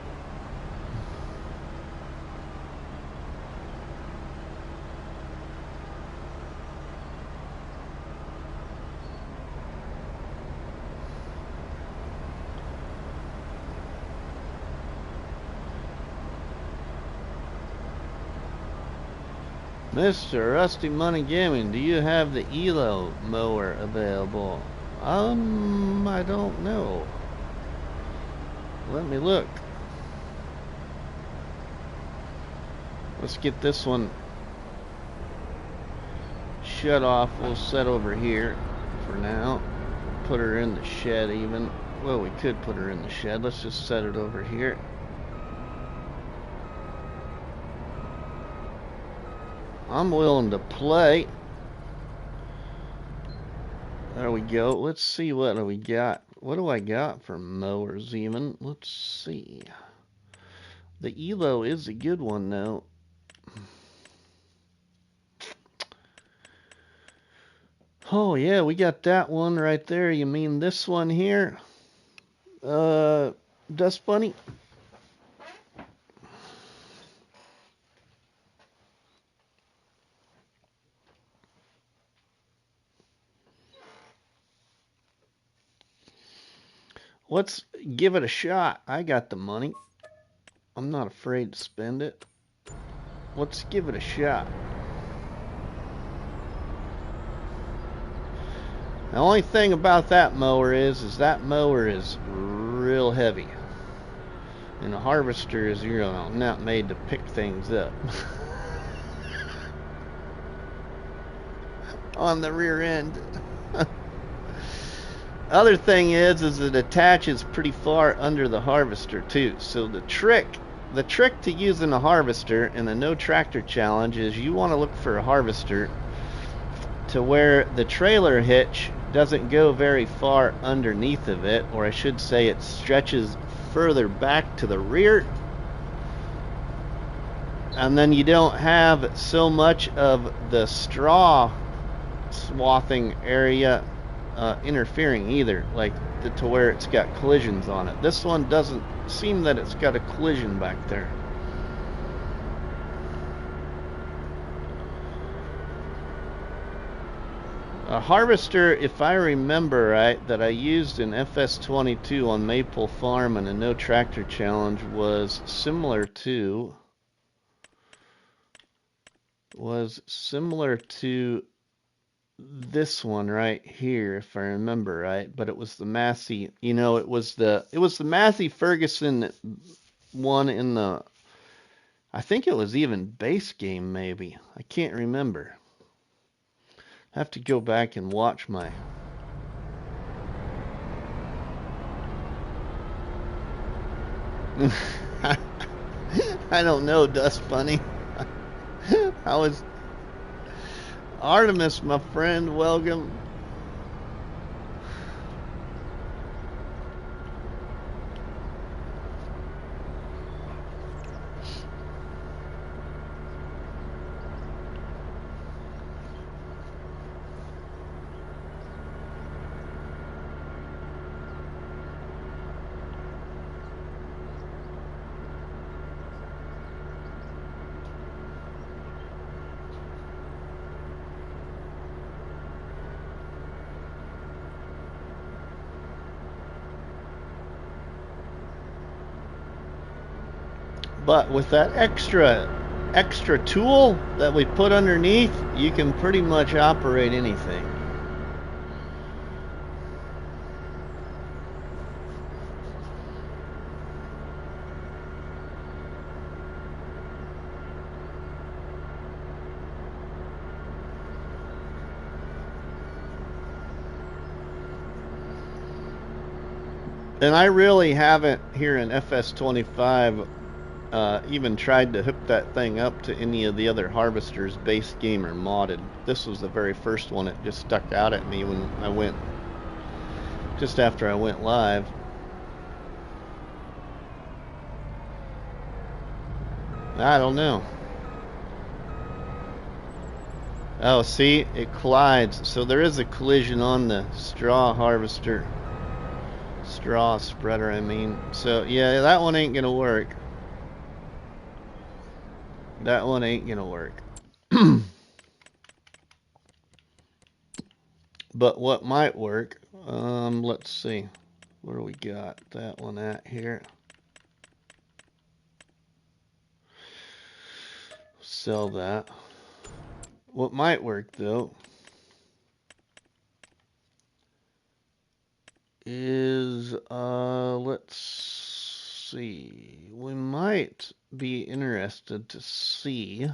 Mr. Rusty Money Gaming, do you have the ELO mower available? I don't know. Let me look. Let's get this one shut off. We'll set over here for now. Put her in the shed even. Well, we could put her in the shed. Let's just set it over here. I'm willing to play. There we go. Let's see what do we got. What do I got for mowers even? Let's see. The ELO is a good one though. Oh yeah, we got that one right there. You mean this one here? Dust Bunny? Let's give it a shot. I got the money. I'm not afraid to spend it. Let's give it a shot. The only thing about that mower is that mower is real heavy. And a harvester is, you know, not made to pick things up. On the rear end. Other thing is it attaches pretty far under the harvester too. So the trick to using a harvester in the no tractor challenge is you want to look for a harvester to where the trailer hitch doesn't go very far underneath of it, or I should say it stretches further back to the rear, and then you don't have so much of the straw swathing area interfering either, like to where it's got collisions on it. This one doesn't seem that it's got a collision back there. A harvester, if I remember right, that I used in FS22 on Maple Farm in a no tractor challenge was similar to this one right here, if I remember right. But it was the Massey, you know, it was the Massey Ferguson one in the, I think it was even base game maybe. I can't remember. I have to go back and watch my I don't know, Dust Bunny. I was Artemis, my friend, welcome. But with that extra tool that we put underneath, you can pretty much operate anything. And I really haven't here in FS25 even tried to hook that thing up to any of the other harvesters, base game or modded. This was the very first one. It just stuck out at me when I went, just after I went live. I don't know. Oh, see, it collides. So there is a collision on the straw harvester. Straw spreader, I mean. So yeah, that one ain't gonna work. That one ain't gonna work. But what might work, let's see. Where do we got that one at here? Sell that. What might work though is let's see. We might be interested to see,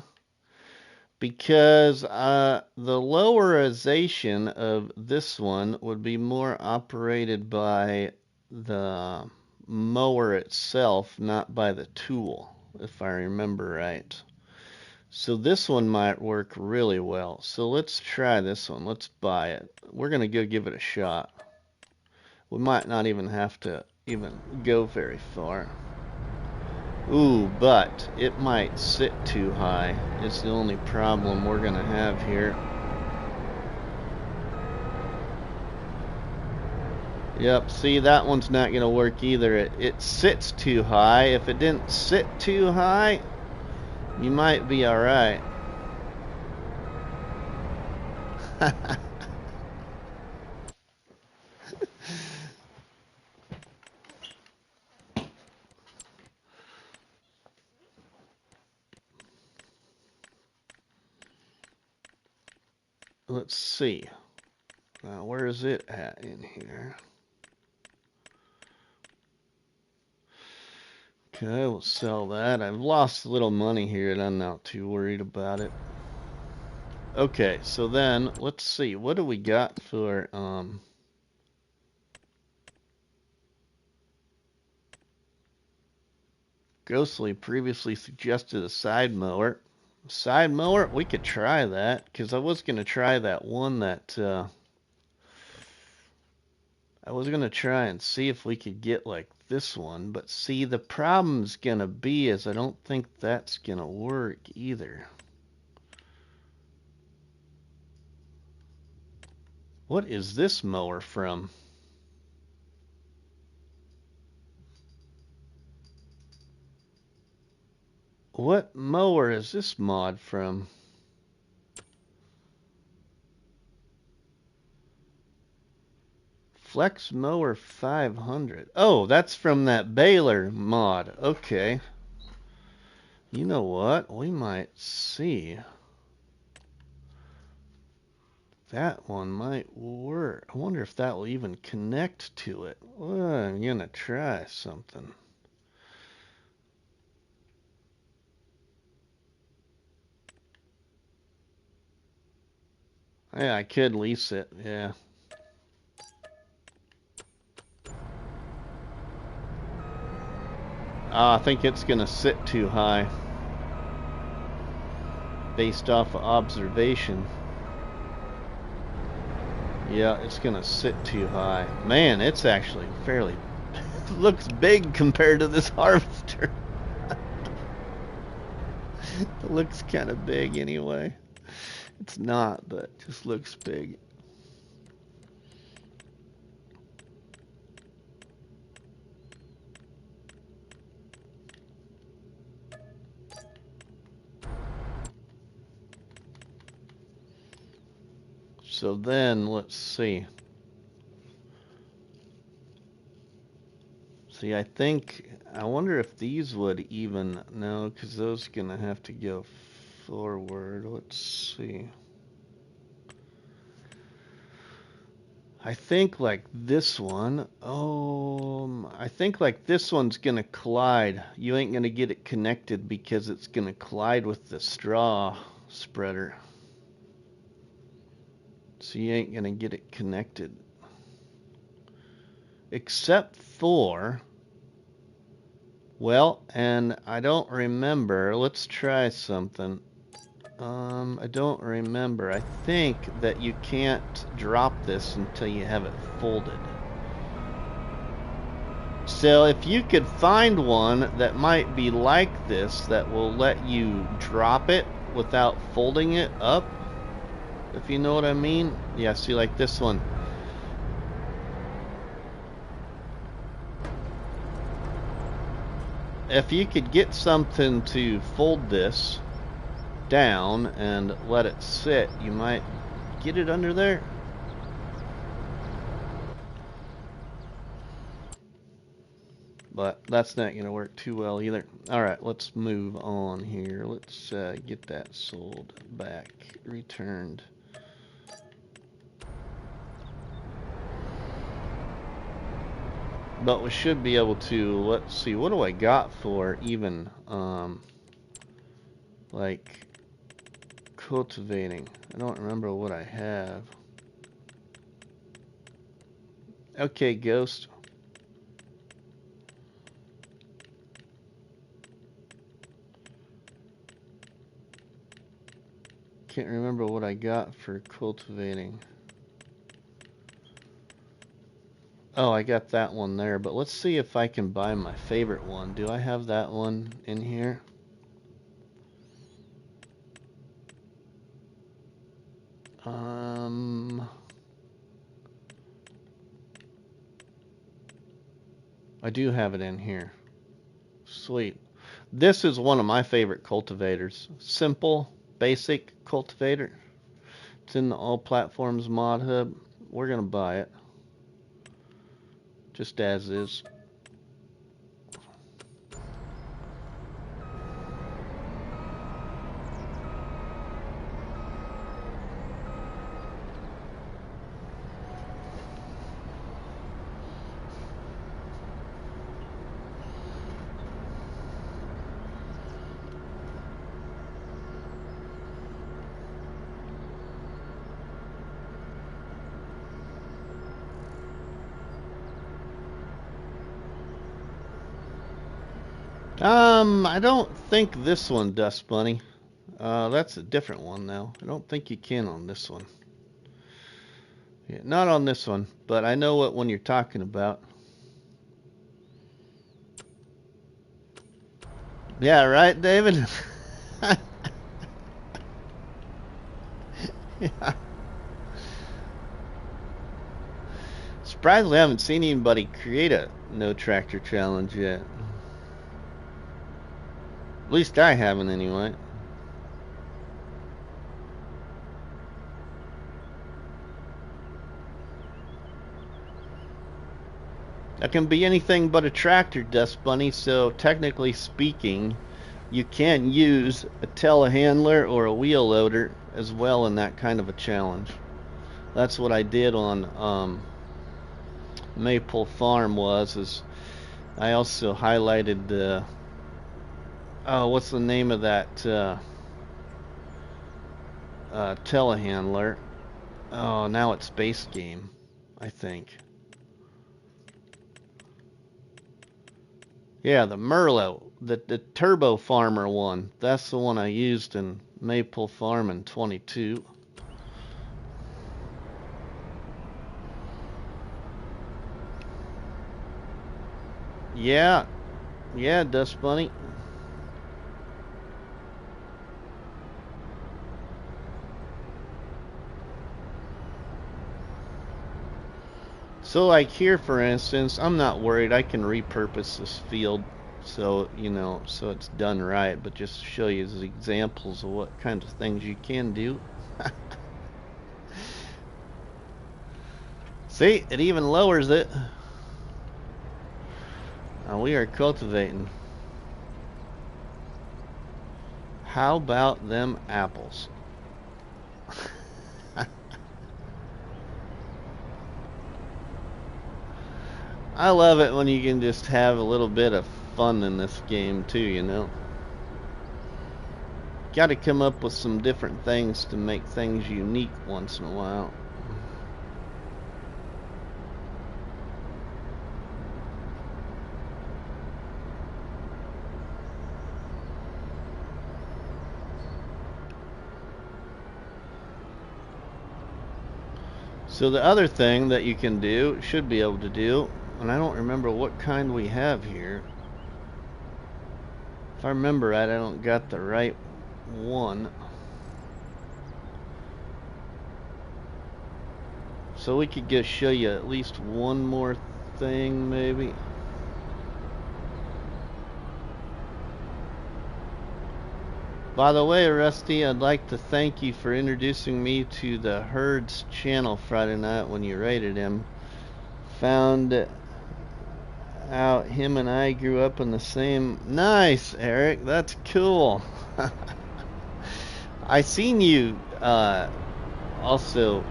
because the lowerization of this one would be more operated by the mower itself, not by the tool, if I remember right. So this one might work really well. So let's try this one. Let's buy it. We're going to go give it a shot. We might not even have to even go very far. Ooh, but it might sit too high. It's the only problem we're going to have here. Yep, see, that one's not going to work either. It sits too high. If it didn't sit too high, you might be alright. Let's see. Now, where is it at in here? Okay, we'll sell that. I've lost a little money here and I'm not too worried about it. Okay, so then let's see. What do we got for Ghostly previously suggested a side mower. Side mower, we could try that, because I was going to try that one that I was going to try and see if we could get like this one, but see, the problem's going to be is I don't think that's going to work either. What is this mower from? What mower is this mod from? Flex Mower 500. Oh, that's from that baler mod. Okay. You know what? We might see. That one might work. I wonder if that will even connect to it. Well, I'm gonna try something. Yeah, I could lease it. Yeah. I think it's gonna sit too high based off of observation. Yeah, it's gonna sit too high. Man, it's actually fairly looks big compared to this harvester. It looks kind of big anyway. It's not, but it just looks big. So then, let's see. See, I wonder if these would even, no, because those are going to have to go forward. Let's see. I think like this one, I think like this one's going to collide. You ain't going to get it connected because it's going to collide with the straw spreader. So you ain't going to get it connected. Except for, well, and I don't remember. Let's try something. I don't remember. I think that you can't drop this until you have it folded. So if you could find one that might be like this that will let you drop it without folding it up, if you know what I mean. Yeah, see, like this one. If you could get something to fold this down and let it sit, you might get it under there. But that's not going to work too well either. Alright, let's move on here. Let's get that sold back, returned. But we should be able to, let's see, what do I got for even, like, cultivating? I don't remember what I have. Okay, Ghost. Can't remember what I got for cultivating. Oh, I got that one there, but let's see if I can buy my favorite one. Do I have that one in here? I do have it in here. Sweet. This is one of my favorite cultivators. Simple, basic cultivator. It's in the All Platforms mod hub. We're gonna buy it. Just as is. I don't think this one, Dust Bunny. That's a different one now. I don't think you can on this one. Yeah, not on this one, but I know what one you're talking about. Yeah, right, David? Yeah. Surprisingly, I haven't seen anybody create a no tractor challenge yet. At least I haven't, anyway. That can be anything but a tractor, Dust Bunny, so technically speaking, you can use a telehandler or a wheel loader as well in that kind of a challenge. That's what I did on Maple Farm is I also highlighted the what's the name of that telehandler? Oh, now it's Base Game, I think. Yeah, the Merlot, the Turbo Farmer one. That's the one I used in Maple Farm in 22. Yeah, Dust Bunny. So like here, for instance, I'm not worried. I can repurpose this field so, you know, so it's done right, but just to show you as examples of what kinds of things you can do. See, it even lowers it. We are cultivating. How about them apples? I love it when you can just have a little bit of fun in this game too, you know. Got to come up with some different things to make things unique once in a while. So the other thing that you can do, should be able to do, and I don't remember what kind we have here. If I remember right, I don't got the right one. So we could just show you at least one more thing, maybe. By the way, Rusty, I'd like to thank you for introducing me to the Herd's channel Friday night when you rated him. Found out him and I grew up in the same... Nice, Eric. That's cool. I seen you also,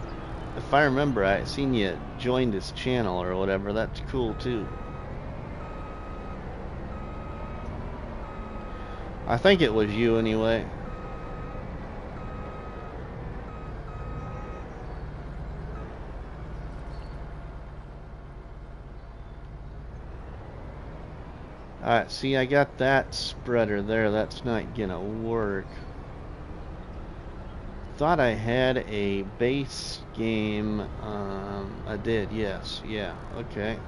if I remember, I seen you joined his channel or whatever. That's cool too. I think it was you anyway. Alright, see, I got that spreader there. That's not gonna work. Thought I had a base game. I did, yes. Yeah, okay.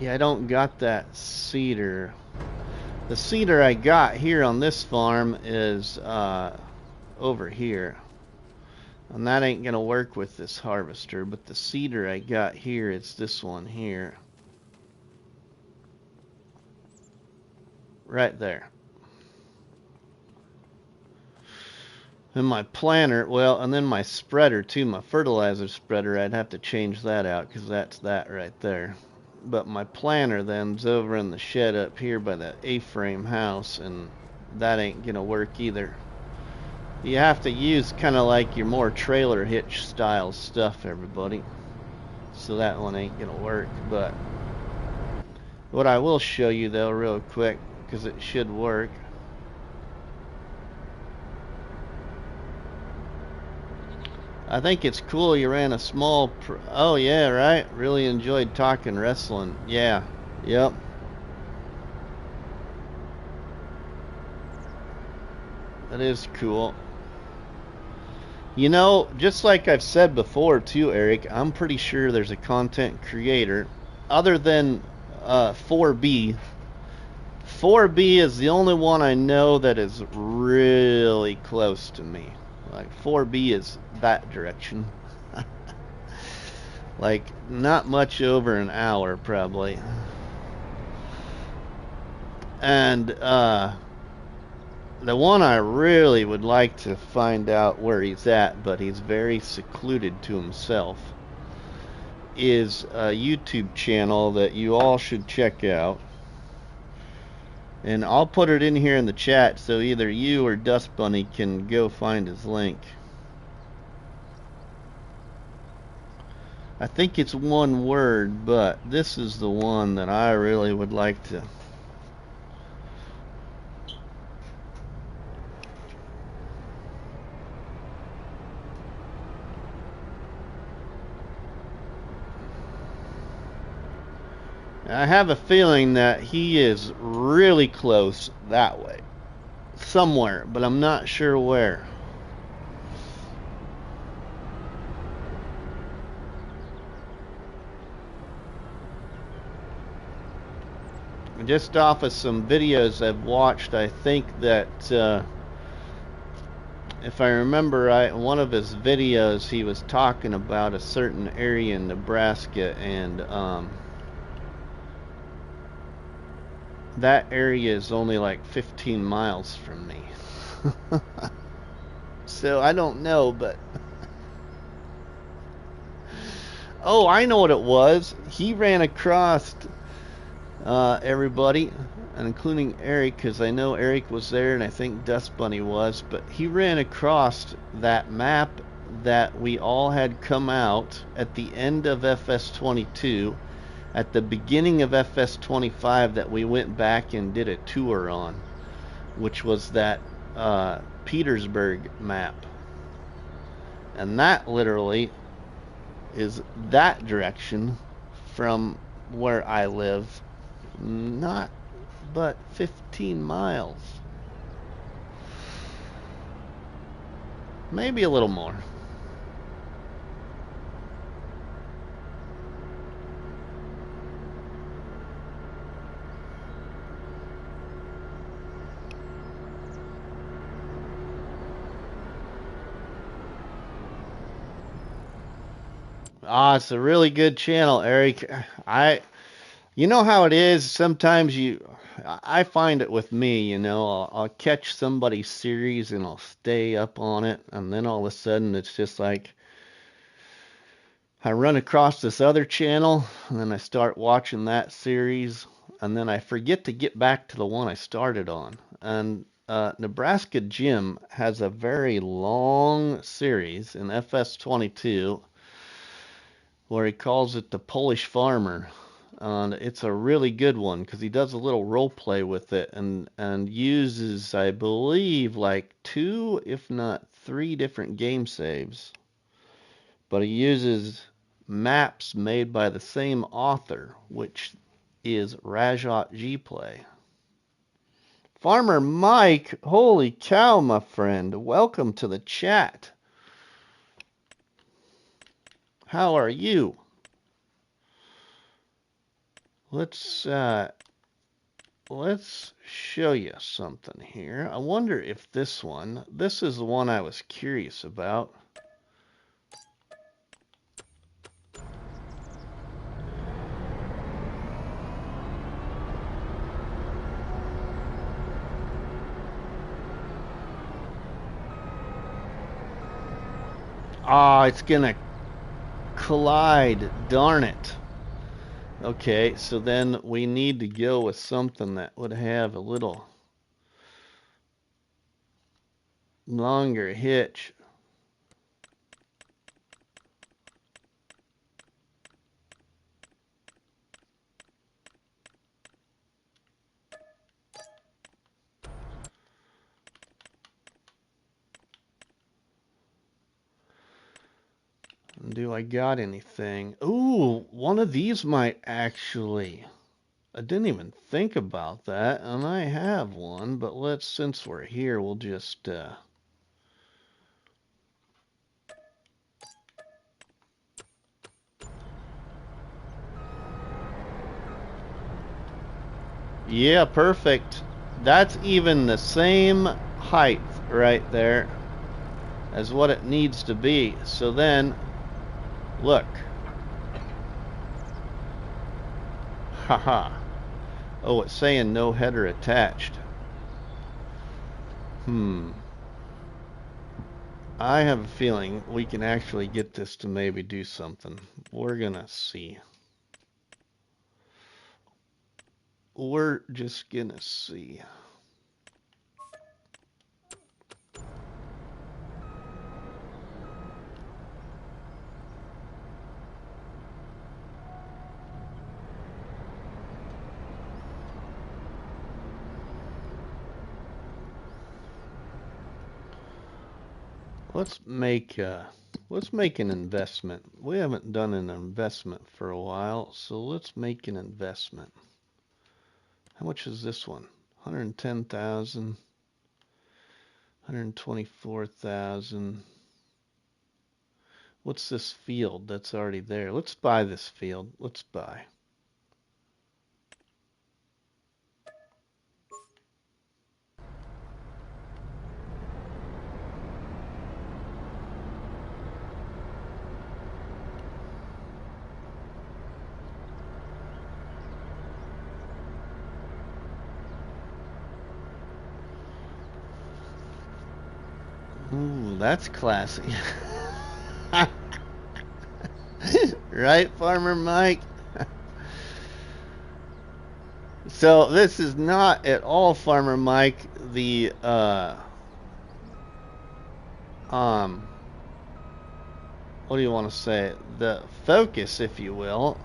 Yeah, I don't got that cedar. The cedar I got here on this farm is over here. And that ain't gonna work with this harvester, but the cedar I got here is this one here. Right there. And my planter, well, and then my spreader too, my fertilizer spreader, I'd have to change that out because that's that right there. But my planter then's over in the shed up here by the A-frame house, and that ain't gonna work either. You have to use kind of like your more trailer hitch style stuff, everybody. So that one ain't gonna work. But what I will show you though real quick, because it should work. I think it's cool you ran a small oh yeah, right? Really enjoyed talking wrestling. Yeah. Yep. That is cool. You know, just like I've said before too, Eric, I'm pretty sure there's a content creator other than 4B. 4B is the only one I know that is really close to me. Like 4B is that direction. Like not much over an hour probably. And the one I really would like to find out where he's at, but he's very secluded to himself, is a YouTube channel that you all should check out. And I'll put it in here in the chat so either you or Dust Bunny can go find his link. I think it's one word, but this is the one that I really would like to. I have a feeling that he is really close that way. Somewhere, but I'm not sure where. Just off of some videos I've watched, I think that if I remember right, in one of his videos he was talking about a certain area in Nebraska, and that area is only like 15 miles from me. So I don't know, but Oh, I know what it was. He ran across everybody, and including Eric, because I know Eric was there, and I think Dust Bunny was. But he ran across that map that we all had come out at the end of FS22, at the beginning of FS25 that we went back and did a tour on, which was that Petersburg map. And that literally is that direction from where I live, not but 15 miles. Maybe a little more. Ah, it's a really good channel, Eric. You know how it is. Sometimes I find it with me. I'll catch somebody's series and I'll stay up on it, and then all of a sudden it's just like I run across this other channel, and then I start watching that series, and then I forget to get back to the one I started on. And Nebraska Jim has a very long series in FS22 where he calls it the Polish Farmer. And it's a really good one because he does a little role play with it, and uses, I believe, like 2, if not 3 different game saves. But he uses maps made by the same author, which is Rajat G-Play. Farmer Mike, holy cow, my friend. Welcome to the chat. How are you? Let's show you something here. I wonder if this is the one I was curious about. Ah, it's gonna collide, darn it. Okay, so then we need to go with something that would have a little longer hitch. Do I got anything? Ooh, one of these might actually. I didn't even think about that, and I have one, but since we're here, we'll just yeah, perfect. That's even the same height right there as what it needs to be. So then, look. Haha. Oh, it's saying no header attached. I have a feeling we can actually get this to maybe do something. We're gonna see. We're just gonna see. Let's make an investment. We haven't done an investment for a while, so let's make an investment. How much is this one? 110,000, 124,000. What's this field that's already there? Let's buy this field. Let's buy. Ooh, that's classy. Right, Farmer Mike? So this is not at all, Farmer Mike, the what do you want to say? The focus, if you will,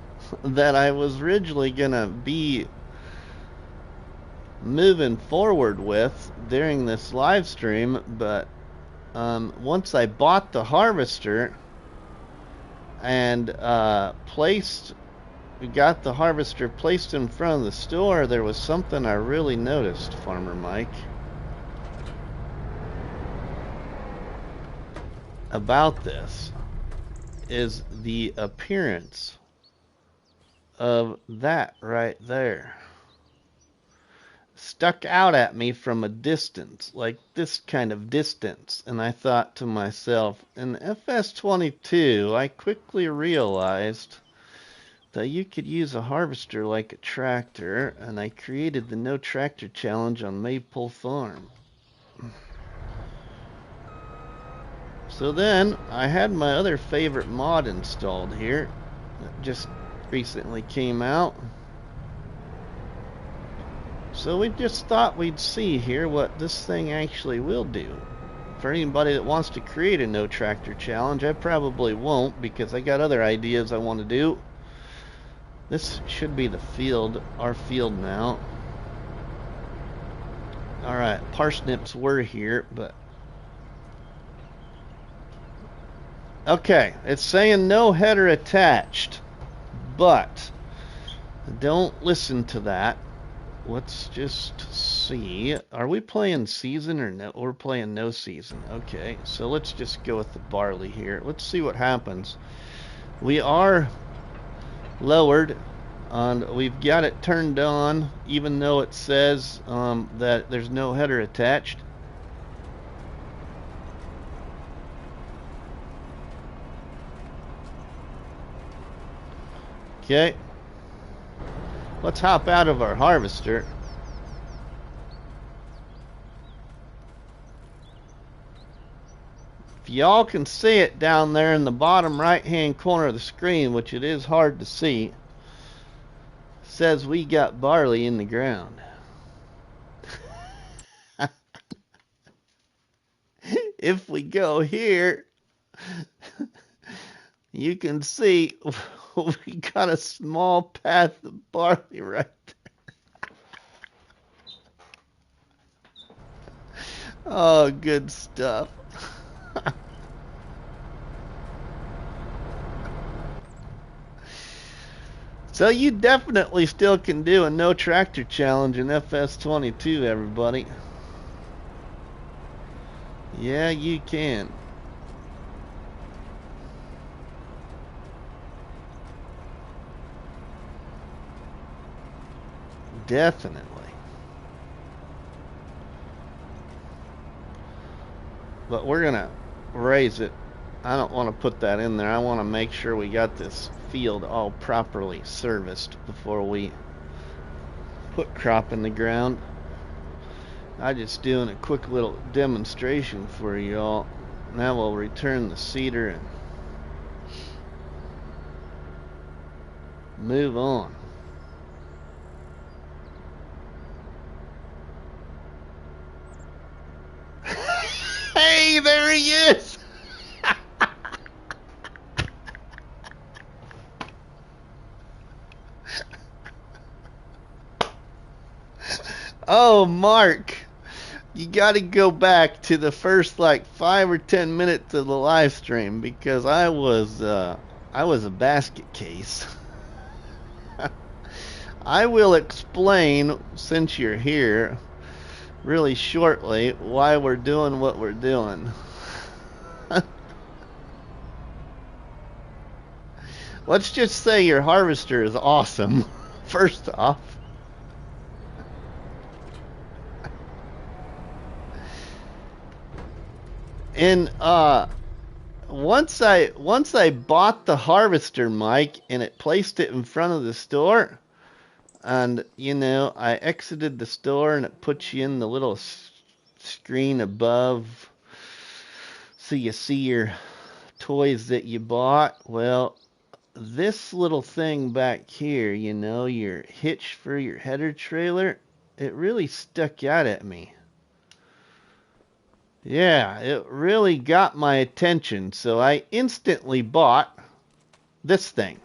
that I was originally gonna be moving forward with during this live stream, but once I bought the harvester and got the harvester placed in front of the store, there was something I really noticed, Farmer Mike, about this is the appearance of that right there. Stuck out at me from a distance, like this kind of distance, and I thought to myself, in FS22, I quickly realized that you could use a harvester like a tractor, and I created the No Tractor Challenge on Maypole Farm. So then, I had my other favorite mod installed here, that just recently came out. So we just thought we'd see here what this thing actually will do. For anybody that wants to create a No Tractor Challenge, I probably won't, because I got other ideas I want to do. This should be the field, our field now. Alright, parsnips were here, but... Okay, it's saying no header attached, but don't listen to that. Let's just see. Are we playing season or no? We're playing no season. Okay, so let's just go with the barley here. Let's see what happens. We are lowered, and we've got it turned on, even though it says that there's no header attached. Okay, let's hop out of our harvester. If y'all can see it down there in the bottom right hand corner of the screen, which it is hard to see, says we got barley in the ground. If we go here, you can see we got a small path of barley right there. Oh, good stuff. So you definitely still can do a no tractor challenge in FS22, everybody. Yeah, you can. Definitely. But we're gonna raise it. I don't want to put that in there. I want to make sure we got this field all properly serviced before we put crop in the ground. I'm just doing a quick little demonstration for y'all. Now we'll return the seeder and move on. Hey, there he is! Oh, Mark, you got to go back to the first like 5 or 10 minutes of the live stream, because I was a basket case. I will explain, since you're here, really shortly why we're doing what we're doing. Let's just say your harvester is awesome, first off. And once I bought the harvester, Mike, and it placed it in front of the store, and you know, I exited the store and it puts you in the little screen above so you see your toys that you bought. Well, this little thing back here, you know, your hitch for your header trailer, it really stuck out at me. Yeah, it really got my attention, so I instantly bought this thing.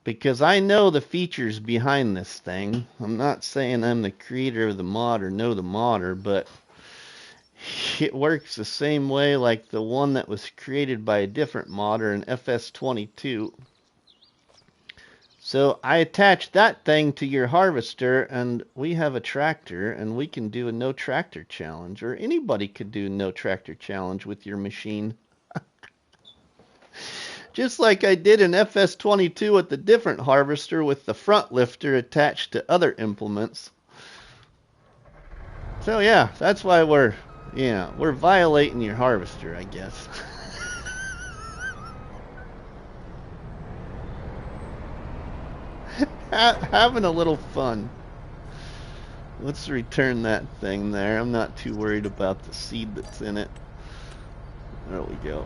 Because I know the features behind this thing. I'm not saying I'm the creator of the mod or know the modder, but it works the same way like the one that was created by a different modder in FS22. So I attached that thing to your harvester, and we have a tractor, and we can do a no tractor challenge, or anybody could do a no tractor challenge with your machine. Just like I did in FS22 with the different harvester with the front lifter attached to other implements. So yeah, that's why we're violating your harvester, I guess. Having a little fun. Let's return that thing there. I'm not too worried about the seed that's in it. There we go.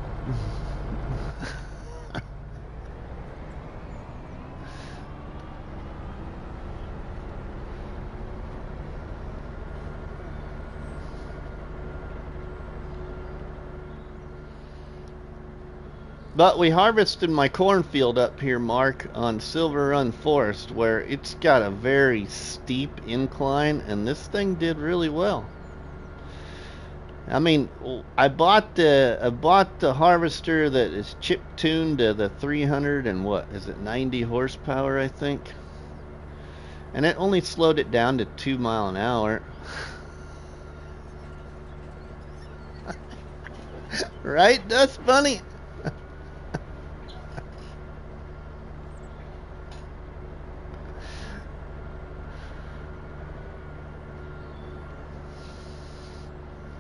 But we harvested my cornfield up here, Mark, on Silverrun Forest, where it's got a very steep incline, and this thing did really well. I mean, I bought the harvester that is chip tuned to the 300 and what is it, 90 horsepower, I think, and it only slowed it down to 2 miles an hour. Right? That's funny.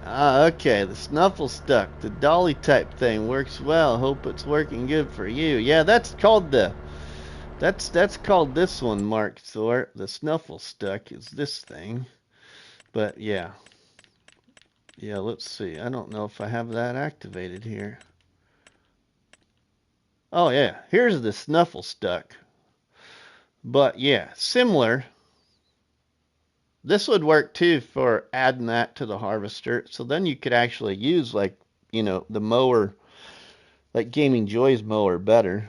Okay, the snuffle stuck. The dolly type thing works well. Hope it's working good for you. Yeah, that's called that's called this one, Mark Thor. The snuffle stuck is this thing. But yeah. Yeah, let's see. I don't know if I have that activated here. Oh yeah, here's the snuffle stuck. But yeah, similar. This would work too for adding that to the harvester. So then you could actually use, like, you know, the mower, like Gaming Joy's mower better.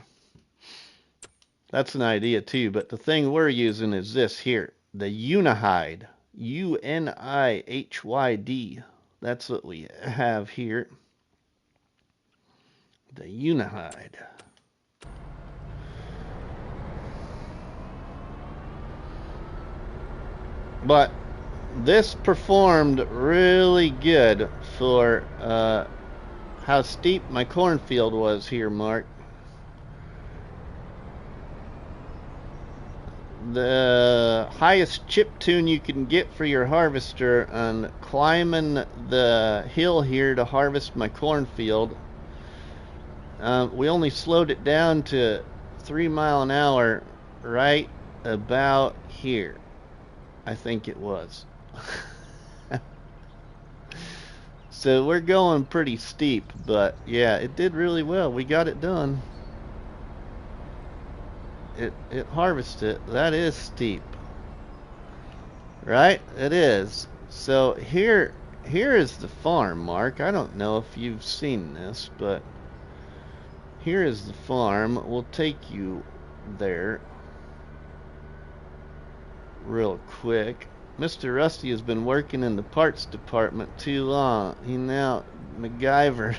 That's an idea too. But the thing we're using is this here, the Unihyd. UNIHYD. That's what we have here. The Unihyd. But this performed really good for how steep my cornfield was here, Mark. The highest chip tune you can get for your harvester and climbing the hill here to harvest my cornfield. We only slowed it down to 3 miles an hour right about here. I think it was. So we're going pretty steep, but yeah, it did really well. We got it done. It harvested. That is steep, right? It is. So here is the farm, Mark. I don't know if you've seen this, but here is the farm. We'll take you there real quick. Mr. Rusty has been working in the parts department too long. He now MacGyver.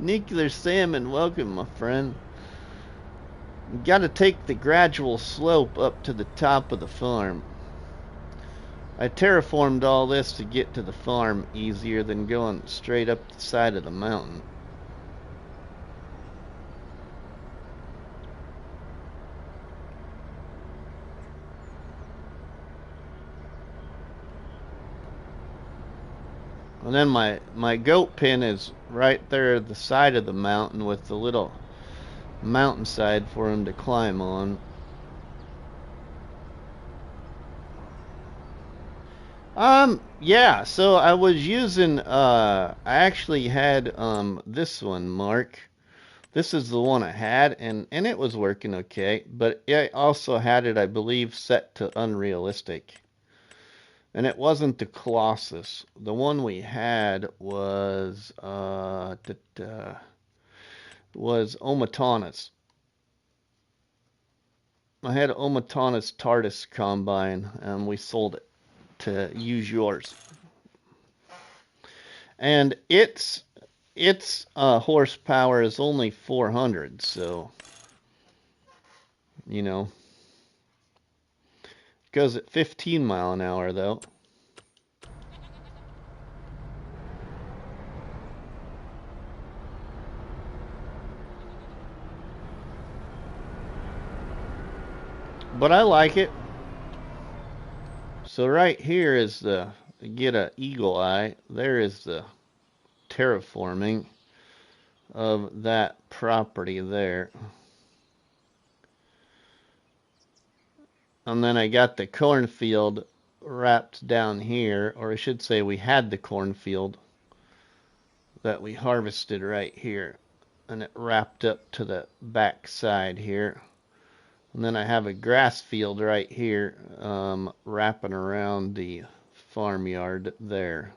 Nuclear Salmon, welcome, my friend. You gotta take the gradual slope up to the top of the farm. I terraformed all this to get to the farm easier than going straight up the side of the mountain. And then my goat pen is right there at the side of the mountain with the little mountainside for him to climb on. Yeah, so I was using I actually had this one, Mark, This is the one I had, and it was working okay, but I also had it, I believe, set to unrealistic. And it wasn't the Colossus. The one we had was Omatana's. I had Omatana's TARDIS Combine, and we sold it to use yours. And its horsepower is only 400, so, you know, it goes at 15 mile an hour though. But I like it. So right here is the, get a eagle eye, there is the terraforming of that property there. And then I got the cornfield wrapped down here, or I should say we had the cornfield that we harvested right here, and it wrapped up to the back side here. And then I have a grass field right here, wrapping around the farmyard there.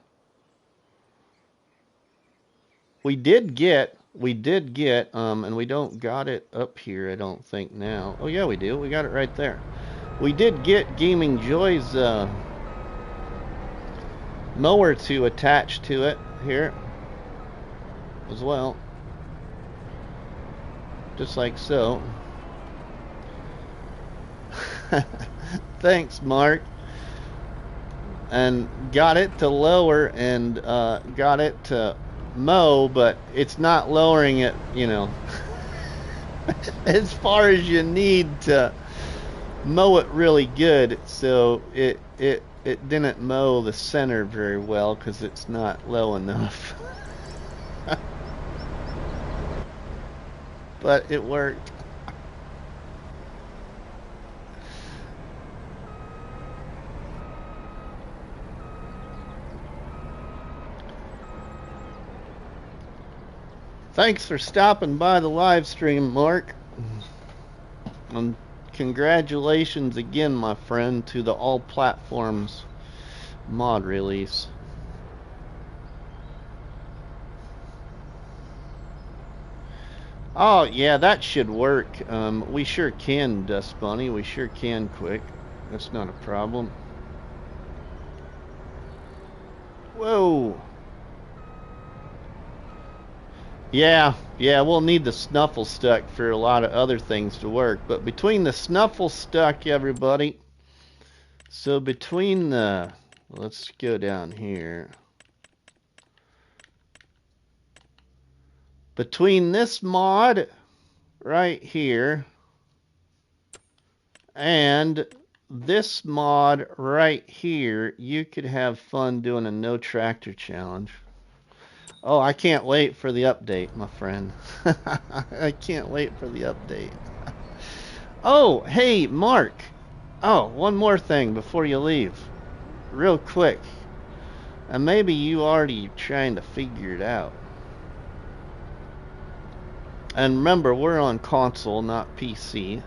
We did get, and we don't got it up here, I don't think now. Oh yeah, we do. We got it right there. We did get Gaming Joy's mower to attach to it here as well. Just like so. Thanks, Mark. And got it to lower and got it to mow, but it's not lowering it, you know, as far as you need to mow it really good. So it didn't mow the center very well because it's not low enough. But it worked. Thanks for stopping by the live stream, Mark. And congratulations again, my friend, to the all platforms mod release. Oh yeah, that should work. We sure can, Dust Bunny. We sure can quick. That's not a problem. Whoa. Yeah, we'll need the snuffle stuck for a lot of other things to work. But between the snuffle stuck, everybody, so between the, let's go down here. Between this mod right here and this mod right here, you could have fun doing a no tractor challenge. Oh, I can't wait for the update, my friend. I can't wait for the update. Oh, hey, Mark. Oh, one more thing before you leave. Real quick. And maybe you already trying to figure it out. And remember, we're on console, not PC.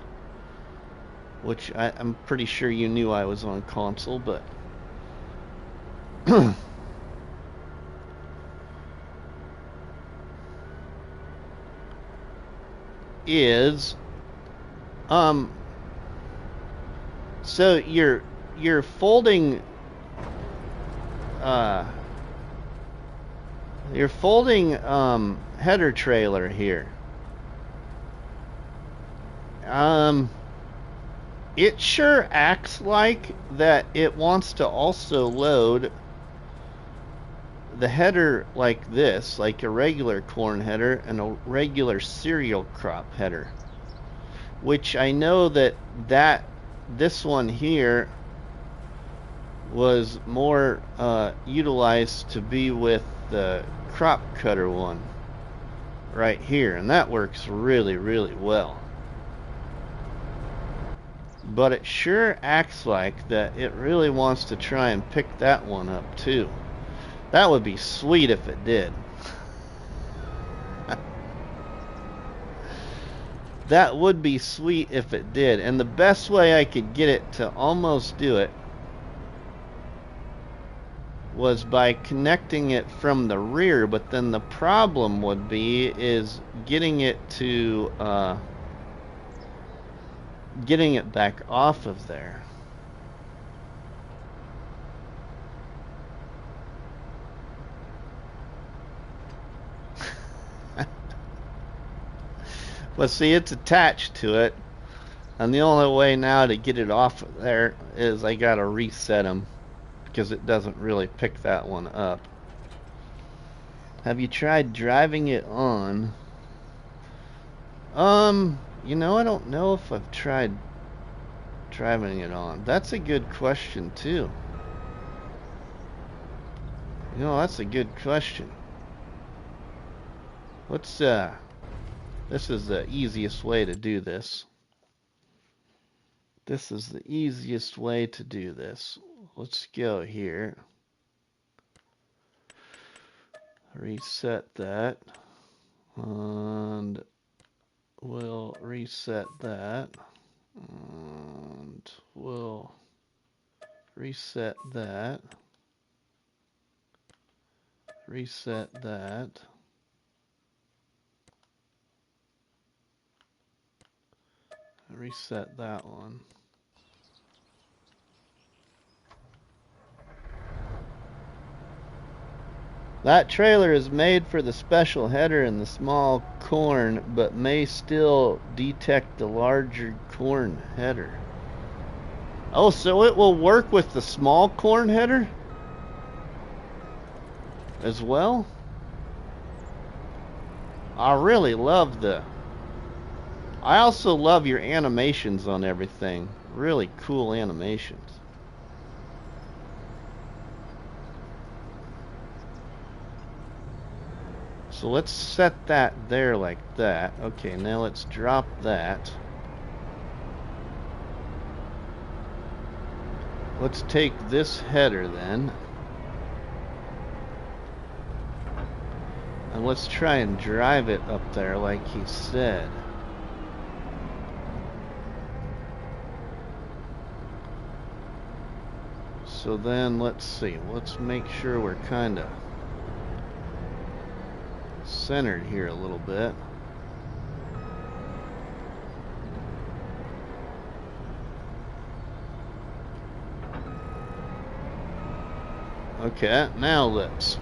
Which I'm pretty sure you knew I was on console, but... is so you're folding header trailer here. It sure acts like that it wants to also load the header like this, like a regular corn header and a regular cereal crop header, which I know that this one here was more utilized to be with the crop cutter one right here, and that works really, really well. But it sure acts like that it really wants to try and pick that one up too. That would be sweet if it did. That would be sweet if it did. And the best way I could get it to almost do it was by connecting it from the rear, but then the problem would be is getting it to getting it back off of there. Well, see, it's attached to it, and the only way now to get it off of there is I gotta reset them, because it doesn't really pick that one up. Have you tried driving it on? You know, I don't know if I've tried driving it on. That's a good question too. You know, that's a good question. Let's this is the easiest way to do this. This is the easiest way to do this. Let's go here. Reset that. And we'll reset that. And we'll reset that. Reset that. Reset that one. That trailer is made for the special header and the small corn, but may still detect the larger corn header. Oh, so it will work with the small corn header as well? I really love I also love your animations on everything. Really cool animations. So let's set that there like that. Okay, now let's drop that. Let's take this header then. And let's try and drive it up there like he said. So then let's see. Let's make sure we're kind of centered here a little bit. Okay, now let's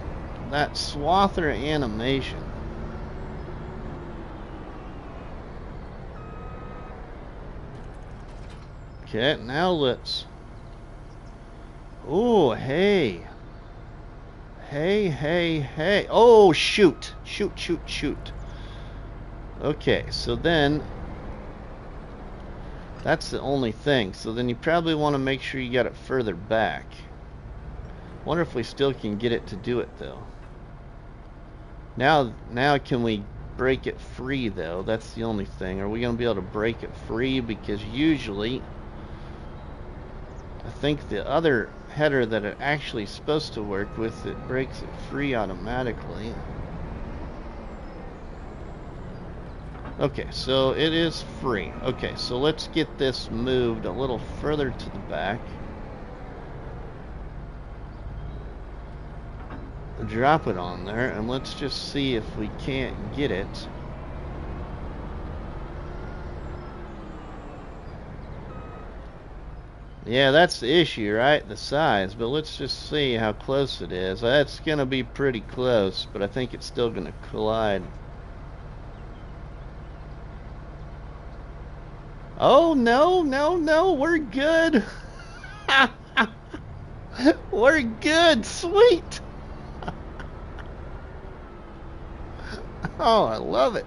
that swather animation. Okay, now let's oh, hey. Hey. Oh, shoot. Shoot. Okay, so then that's the only thing. So then you probably want to make sure you got it further back. Wonder if we still can get it to do it though. Now can we break it free though? That's the only thing. Are we going to be able to break it free? Because usually I think the other header that it actually is supposed to work with, it breaks it free automatically. Okay, so it is free. Okay, so let's get this moved a little further to the back. Drop it on there, and let's just see if we can't get it. Yeah, that's the issue, right? The size. But let's just see how close it is. That's going to be pretty close, but I think it's still going to collide. Oh, no, we're good. We're good. Sweet. Oh, I love it.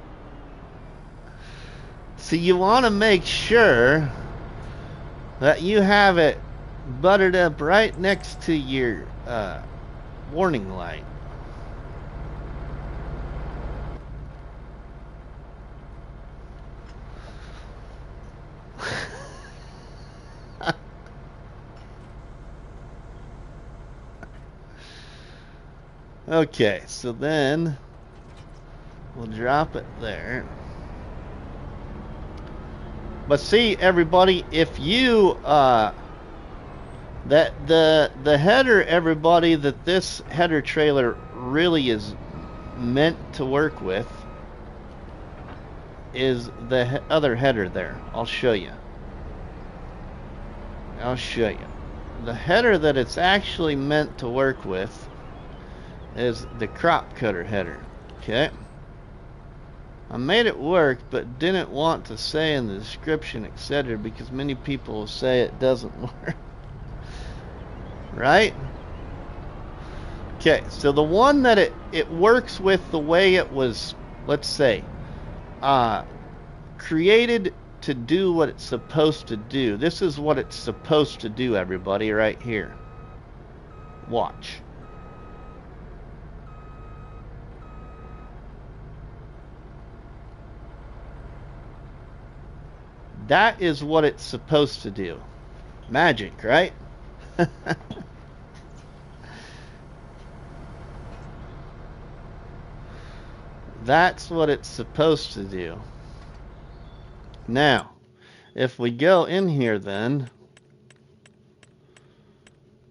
So you want to make sure that you have it buttered up right next to your warning light. Okay, so then we'll drop it there. But see, everybody, if you that the header, everybody, that this header trailer really is meant to work with is the other header there. I'll show you. The header that it's actually meant to work with is the crop cutter header. Okay. I made it work, but didn't want to say in the description, etc., because many people will say it doesn't work. Right? Okay, so the one that it works with the way it was, let's say, created to do what it's supposed to do. This is what it's supposed to do, everybody, right here. Watch. That is what it's supposed to do. Magic, right? That's what it's supposed to do. Now, if we go in here then,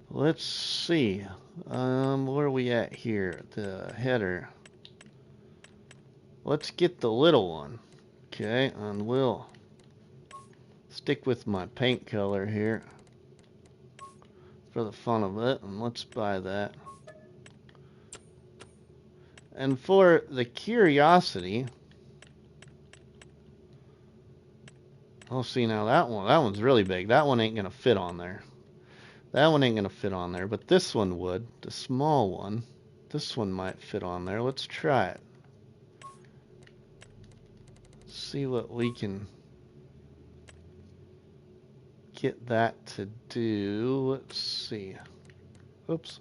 let's see. Where are we at here? The header. Let's get the little one. Okay, and we'll stick with my paint color here for the fun of it, and let's buy that. And for the curiosity, oh, see, now that one's really big. That one ain't gonna fit on there. That one ain't gonna fit on there, but this one would. The small one, this one might fit on there. Let's try it. See what we can get that to do. Let's see. Oops.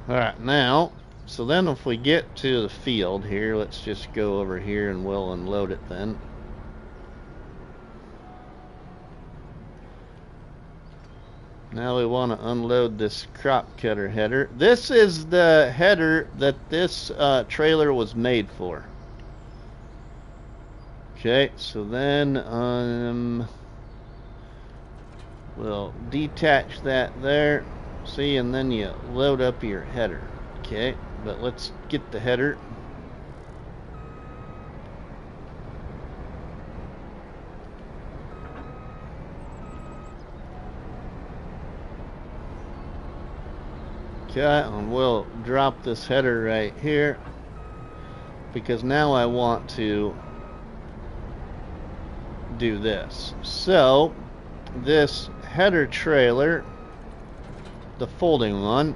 Alright, now, so then if we get to the field here, let's just go over here and we'll unload it then. Now we want to unload this crop cutter header. This is the header that this trailer was made for. Okay, so then we'll detach that there. See, and then you load up your header. Okay, but let's get the header. Okay, and we'll drop this header right here, because now I want to do this. So this header trailer, the folding one,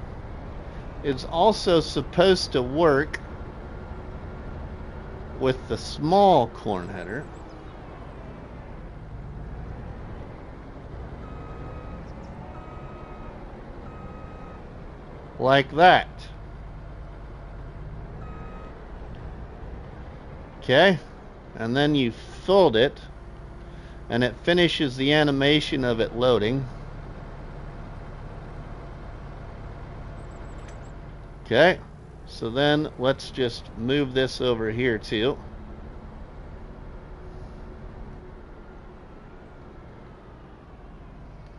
is also supposed to work with the small corn header. Like that. Okay, and then you fold it, and it finishes the animation of it loading. Okay, so then let's just move this over here too.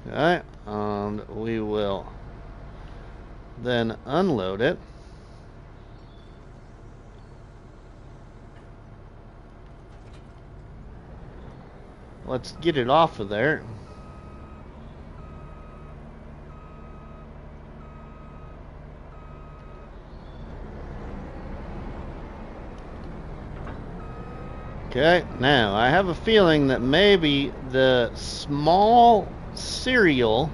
Okay, and we will then unload it. Let's get it off of there. Okay, now I have a feeling that maybe the small cereal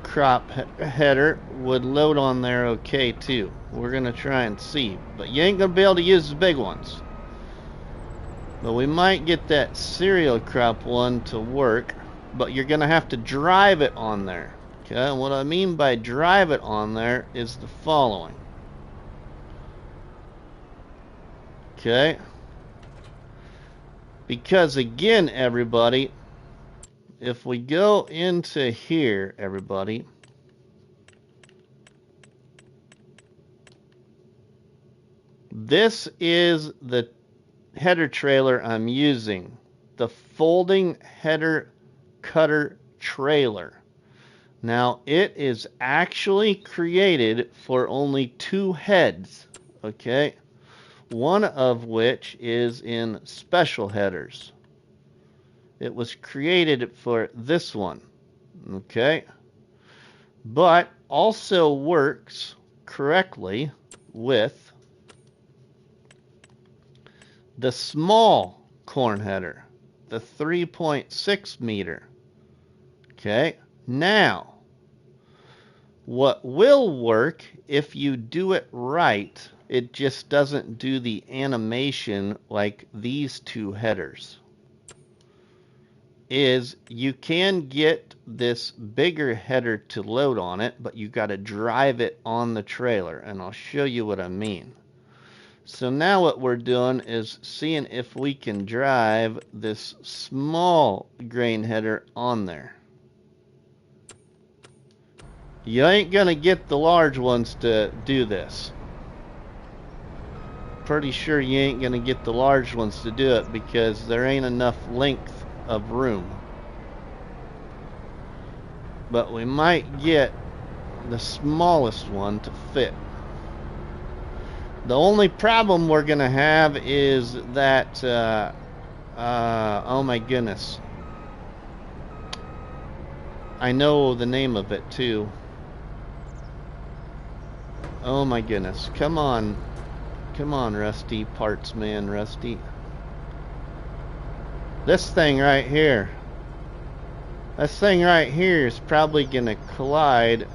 crop header would load on there okay too. We're gonna try and see, but you ain't gonna be able to use the big ones. But we might get that cereal crop one to work, but you're gonna have to drive it on there. Okay, and what I mean by drive it on there is the following. Okay, because again, everybody, if we go into here, everybody, This is the header trailer I'm using. The folding header cutter trailer. Now, it is actually created for only 2 heads, okay? One of which is in special headers. It was created for this one, okay? But also works correctly with the small corn header, the 3.6 meter, okay? Now, what will work if you do it right, it just doesn't do the animation like these 2 headers, is you can get this bigger header to load on it, but you got to drive it on the trailer, and I'll show you what I mean. So now what we're doing is seeing if we can drive this small grain header on there. You ain't gonna get the large ones to do this. Pretty sure you ain't gonna get the large ones to do it because there ain't enough length of room. But we might get the smallest one to fit. The only problem we're gonna have is that oh my goodness, I know the name of it too. Oh my goodness, come on, Rusty, parts man, Rusty. This thing right here is probably gonna collide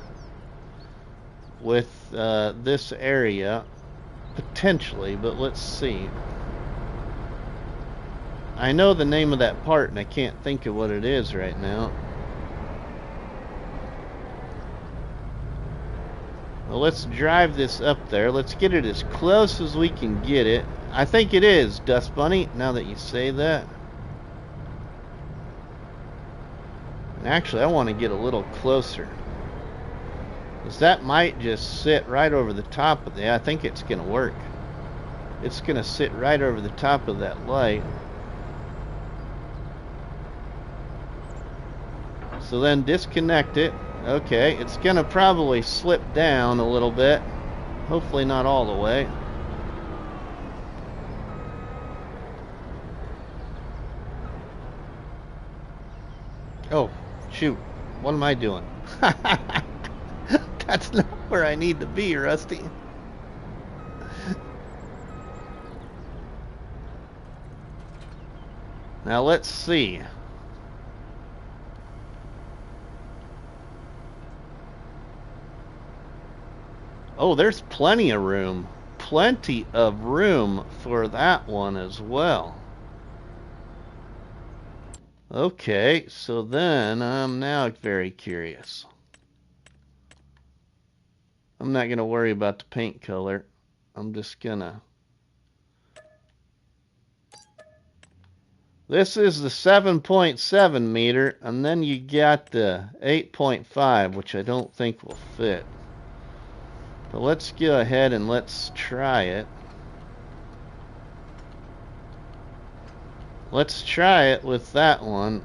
with this area potentially, but let's see. I know the name of that part and I can't think of what it is right now. Well, let's drive this up there. Let's get it as close as we can get it. I think it is, Dust Bunny, now that you say that. Actually, I want to get a little closer, because that might just sit right over the top of the... I think it's going to work. It's going to sit right over the top of that light. So then disconnect it. Okay, it's gonna probably slip down a little bit. Hopefully not all the way. Oh, shoot. What am I doing? That's not where I need to be, Rusty. Now let's see. Oh, there's plenty of room. Plenty of room for that one as well. Okay, so then I'm now very curious. I'm not going to worry about the paint color. I'm just going to... This is the 7.7 meter, and then you got the 8.5, which I don't think will fit. But let's go ahead and let's try it. Let's try it with that one.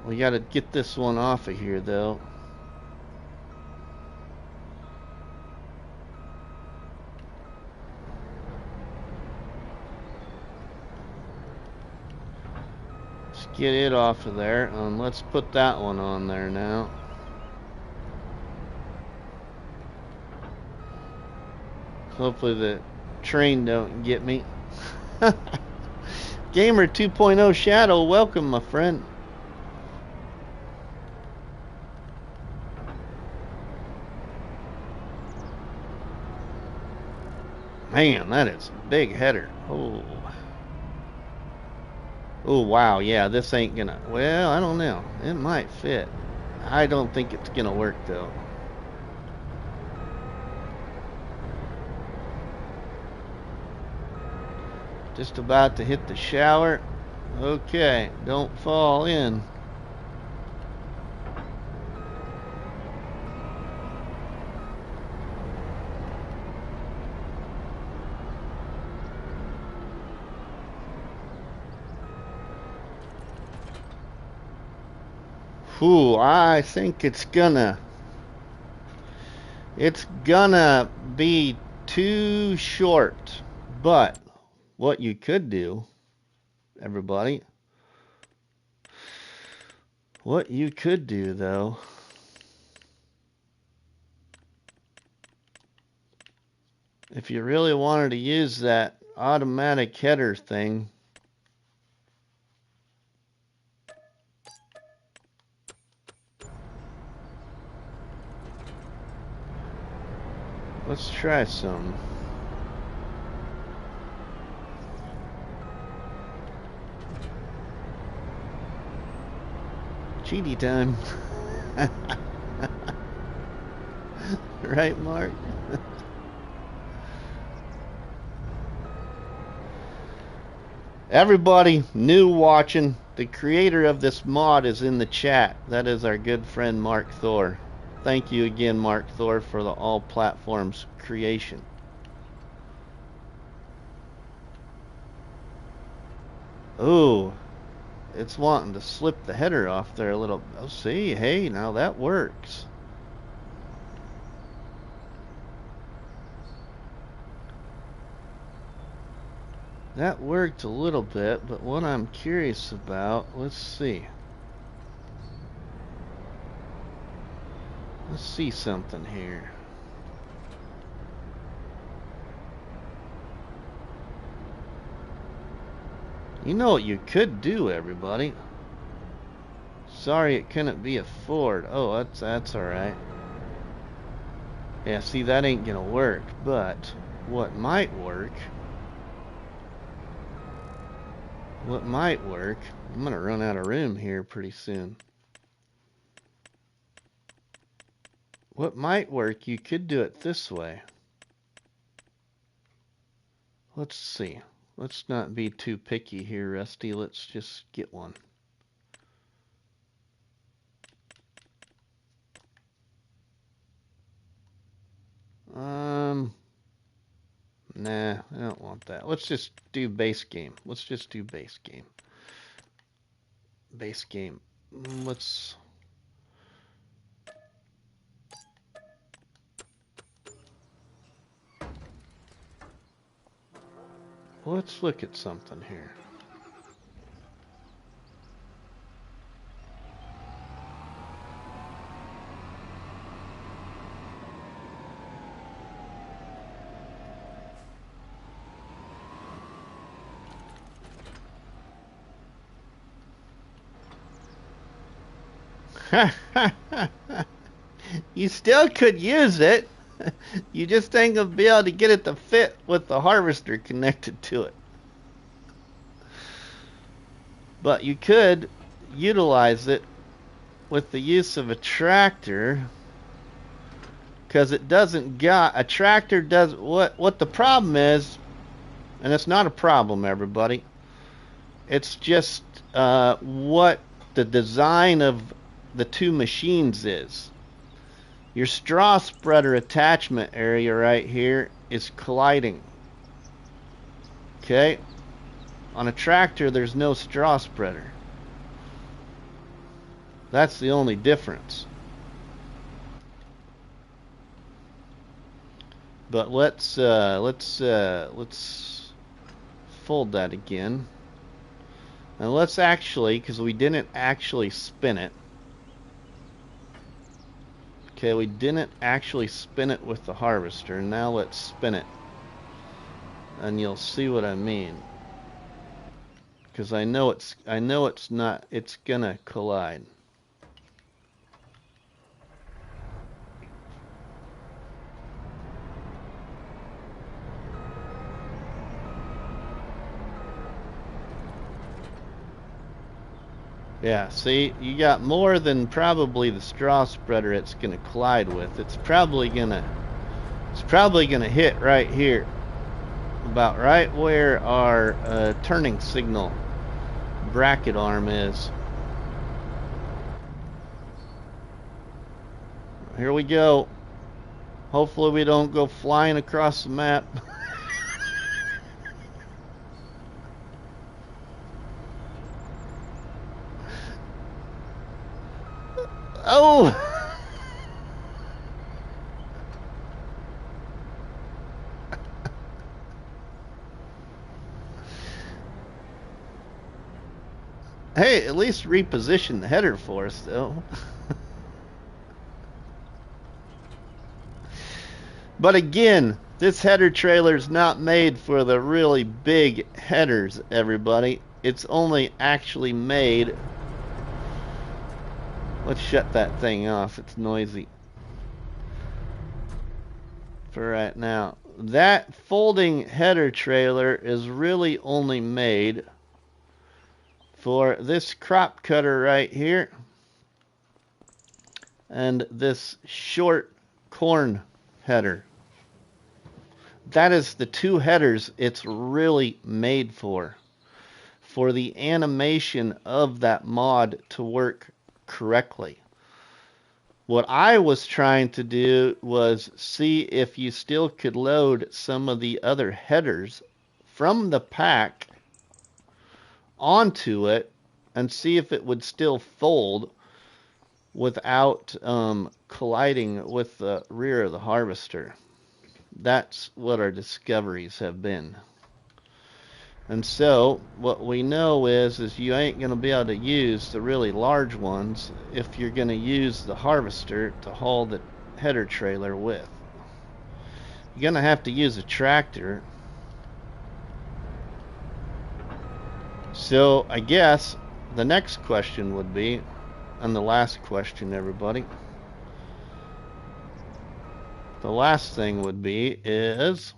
We got to get this one off of here, though. Get it off of there, and let's put that one on there now. Hopefully the train don't get me. Gamer 2.0 Shadow, welcome, my friend. Man, that is a big header. Oh, wow, yeah, this ain't gonna... Well, I don't know. It might fit. I don't think it's gonna work, though. Just about to hit the shower. Okay, don't fall in. Whew, I think it's gonna be too short. But what you could do, everybody, what you could do though, if you really wanted to use that automatic header thing, let's try some. Cheaty time. Right, Mark? Everybody new watching, the creator of this mod is in the chat. That is our good friend Mark Thor. Thank you again, Mark Thor, for the all platforms creation. Oh, it's wanting to slip the header off there a little. Oh, see, hey, now that works. That worked a little bit, but what I'm curious about, let's see. Let's see something here. You know what you could do, everybody? Sorry it couldn't be a Ford. Oh, that's alright. Yeah, see, that ain't gonna work, but what might work, I'm gonna run out of room here pretty soon. What might work, you could do it this way. Let's see. Let's not be too picky here, Rusty. Let's just get one. Nah, I don't want that. Let's just do base game. Let's just do base game. Base game. Let's look at something here. You still could use it. You just ain't gonna be able to get it to fit with the harvester connected to it. But you could utilize it with the use of a tractor, because it doesn't got a tractor does what the problem is, and it's not a problem, everybody. It's just what the design of the two machines is. Your straw spreader attachment area right here is colliding. Okay? On a tractor, there's no straw spreader. That's the only difference. But let's fold that again. And let's actually, because we didn't actually spin it. Okay, we didn't actually spin it with the harvester. Now let's spin it. And you'll see what I mean. Because I know it's not, it's gonna collide. Yeah, see, you got more than probably the straw spreader it's gonna collide with. It's probably gonna hit right here, about right where our turning signal bracket arm is. Here we go. Hopefully we don't go flying across the map. Oh! Hey, at least reposition the header for us, though. But again, this header trailer is not made for the really big headers, everybody. It's only actually made... Let's shut that thing off. It's noisy. For right now. That folding header trailer is really only made for this crop cutter right here and this short corn header. That is the two headers it's really made for the animation of that mod to work correctly. What I was trying to do was see if you still could load some of the other headers from the pack onto it and see if it would still fold without colliding with the rear of the harvester. That's what our discoveries have been. And so what we know is you ain't going to be able to use the really large ones if you're going to use the harvester to haul the header trailer with. You're going to have to use a tractor. So I guess the next question would be, and the last question, everybody, the last thing would be is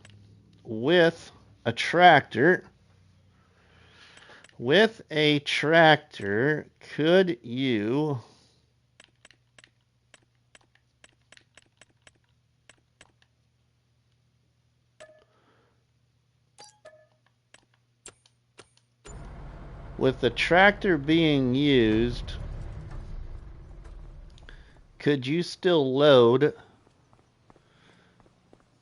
with a tractor, could you with the tractor being used, could you still load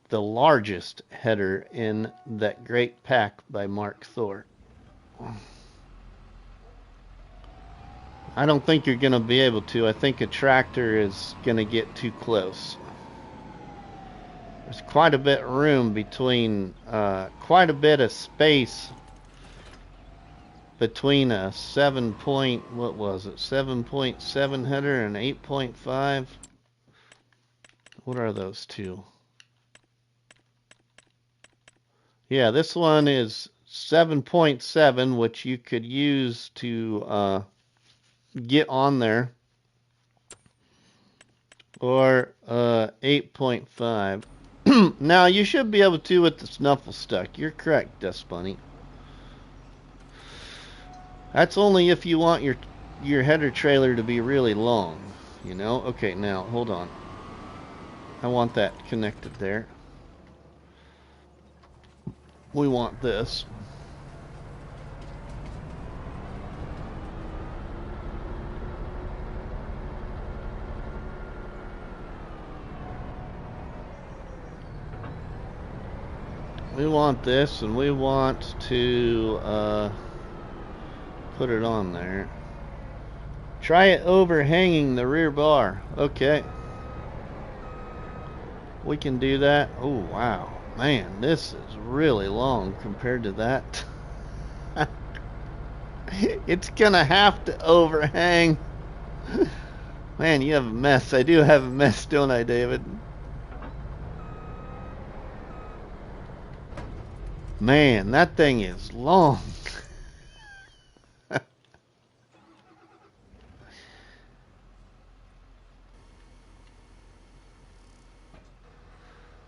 the largest header in that great pack by Mark Thor? I don't think you're going to be able to. I think a tractor is going to get too close. There's quite a bit of room between, quite a bit of space between a 7.7 header and 8.5. What are those two? Yeah, this one is 7.7, which you could use to get on there, or 8.5. Now you should be able to with the snuffle stuck. You're correct, Dust Bunny. That's only if you want your header trailer to be really long, you know. Okay, now hold on. I want that connected there. We want this. We want this, and we want to put it on there. Try it overhanging the rear bar. Okay. We can do that. Oh, wow. Man, this is really long compared to that. It's gonna have to overhang. Man, you have a mess. I do have a mess, don't I, David? Man, that thing is long.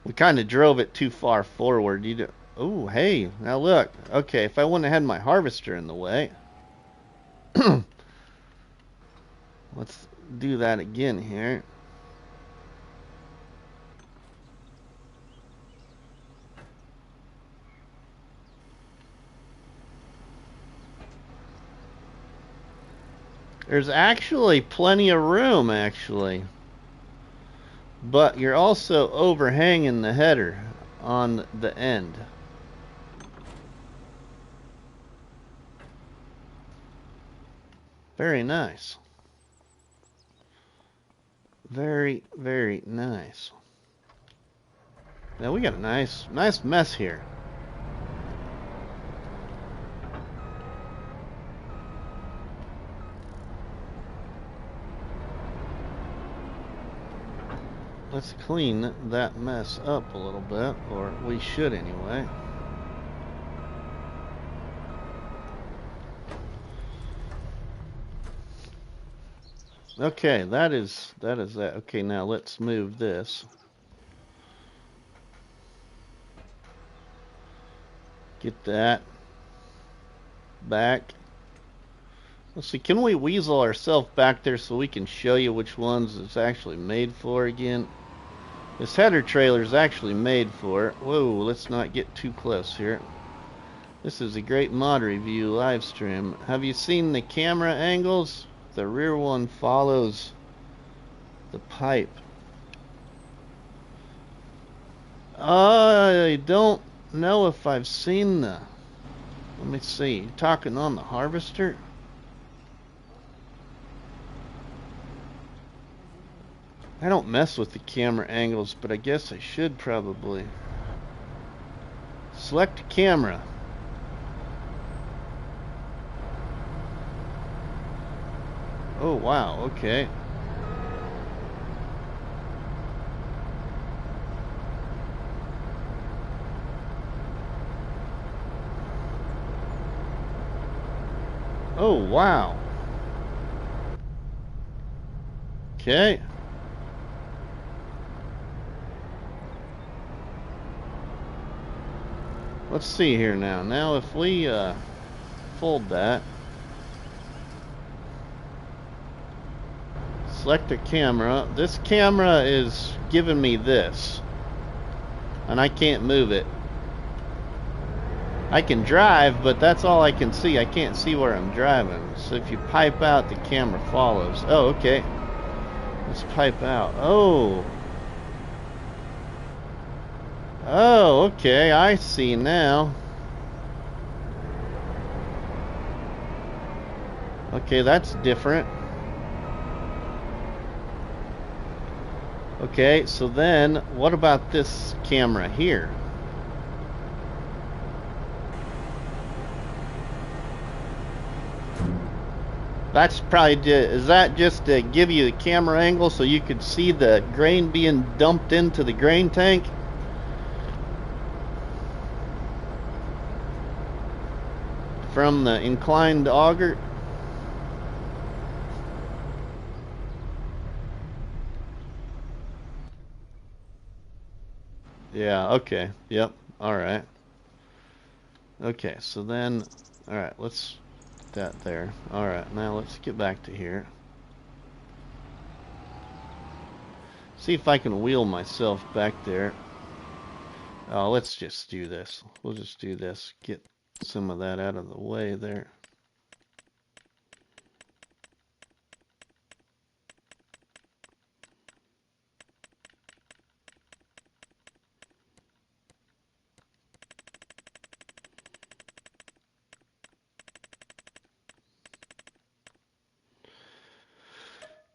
We kind of drove it too far forward. Oh, hey, now look. Okay, if I wouldn't have had my harvester in the way. Let's do that again here. There's actually plenty of room, actually. But you're also overhanging the header on the end. Very nice. Very, very nice. Now we got a nice mess here. Let's clean that mess up a little bit, or we should anyway. Okay, that is that. Okay, now let's move this. Get that back. Let's see, can we weasel ourselves back there so we can show you which ones it's actually made for again? This header trailer is actually made for it. Whoa, let's not get too close here. This is a great mod review live stream. Have you seen the camera angles? The rear one follows the pipe. I don't know if I've seen the... Let me see. You talking on the harvester? I don't mess with the camera angles, but I guess I should probably. Select camera. Oh wow, okay. Oh wow. Okay. Let's see here now. Now if we fold that, select a camera. This camera is giving me this, and I can't move it. I can drive, but that's all I can see. I can't see where I'm driving. So if you pipe out, the camera follows. Oh, okay. Let's pipe out. Oh. Oh, okay, I see now. Okay, that's different. Okay, so then what about this camera here? That's probably, is that just to give you the camera angle so you could see the grain being dumped into the grain tank? From the inclined auger? Yeah, okay. Yep. Alright. Okay, so then, alright, let's put that there. Alright, now let's get back to here. See if I can wheel myself back there. Oh, let's just do this. We'll just do this. Get some of that out of the way there.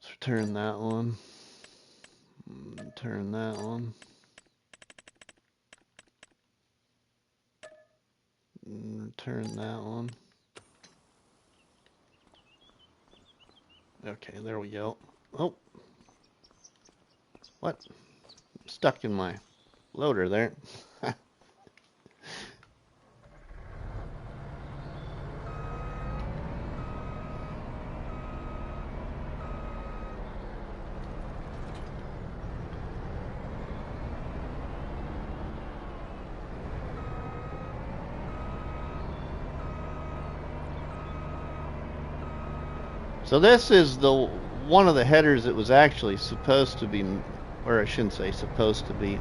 Let's turn that one. Turn that one. Turn that one. Okay, there we go. Oh. What? I'm stuck in my loader there. So this is the one of the headers that was actually supposed to be, or I shouldn't say supposed to be,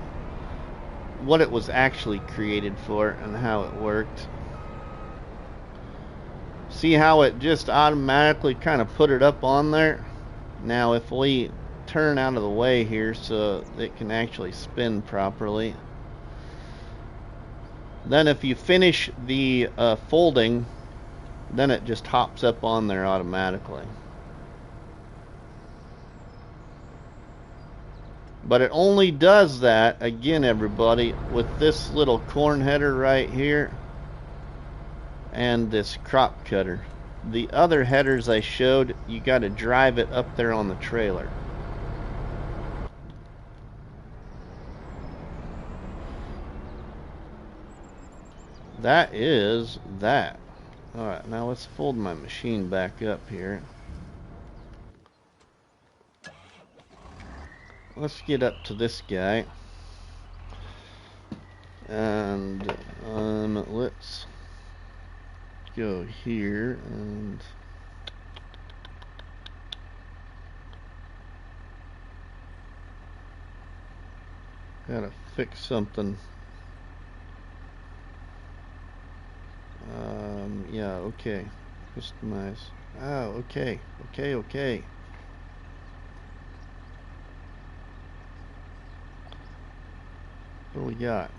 what it was actually created for and how it worked. See how it just automatically kind of put it up on there? Now if we turn out of the way here so it can actually spin properly, then if you finish the folding, then it just hops up on there automatically. But it only does that, again everybody, with this little corn header right here and this crop cutter. The other headers I showed, you got to drive it up there on the trailer. That is that. Alright, now let's fold my machine back up here. Let's get up to this guy. And let's go here and gotta fix something. Yeah, okay. Customize. Oh, okay. Okay. What do we got?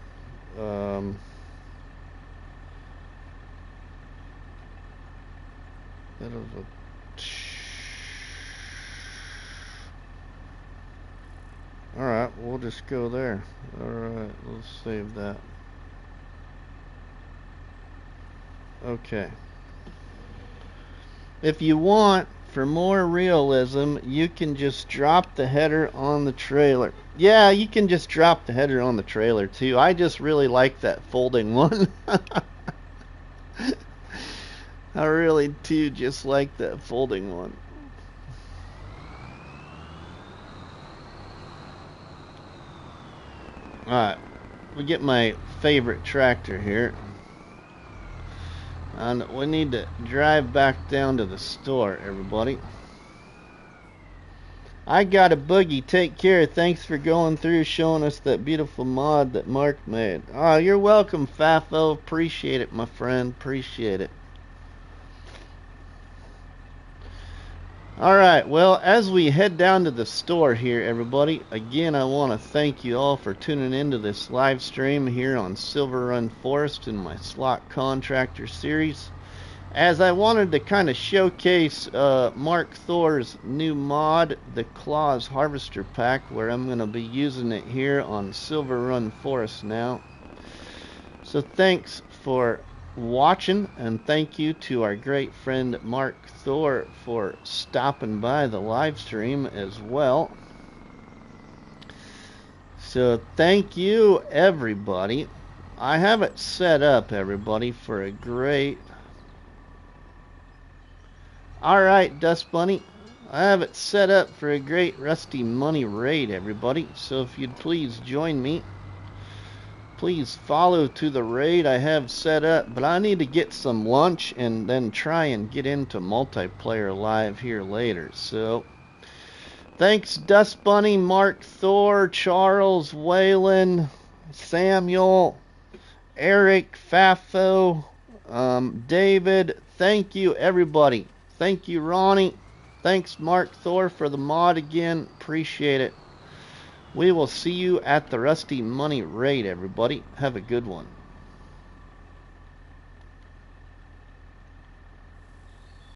Bit of a alright, we'll just go there. Alright, let's save that. Okay. If you want, for more realism, you can just drop the header on the trailer. Yeah, you can just drop the header on the trailer too. I just really like that folding one. I really do just like that folding one. Alright, we get my favorite tractor here. And we need to drive back down to the store, everybody. I got a boogie. Take care. Thanks for going through, showing us that beautiful mod that Mark made. Oh, you're welcome, Fafo. Appreciate it, my friend. Appreciate it. Alright, well, as we head down to the store here, everybody, again, I want to thank you all for tuning into this live stream here on Silverrun Forest in my slot contractor series. As I wanted to kind of showcase Mark Thor's new mod, the Claas Harvester Pack, where I'm going to be using it here on Silverrun Forest now. So thanks for watching, and thank you to our great friend Mark Thor for stopping by the live stream as well. So thank you, everybody. I have it set up, everybody, for a great... Alright, Dust Bunny, I have it set up for a great Rusty Money raid, everybody. So if you'd please join me, please follow to the raid I have set up. But I need to get some lunch and then try and get into multiplayer live here later. So thanks, Dust Bunny, Mark Thor, Charles, Waylon, Samuel, Eric, Fafo, David. Thank you, everybody. Thank you, Ronnie. Thanks, Mark Thor, for the mod again. Appreciate it. We will see you at the Rusty Money raid, everybody. Have a good one.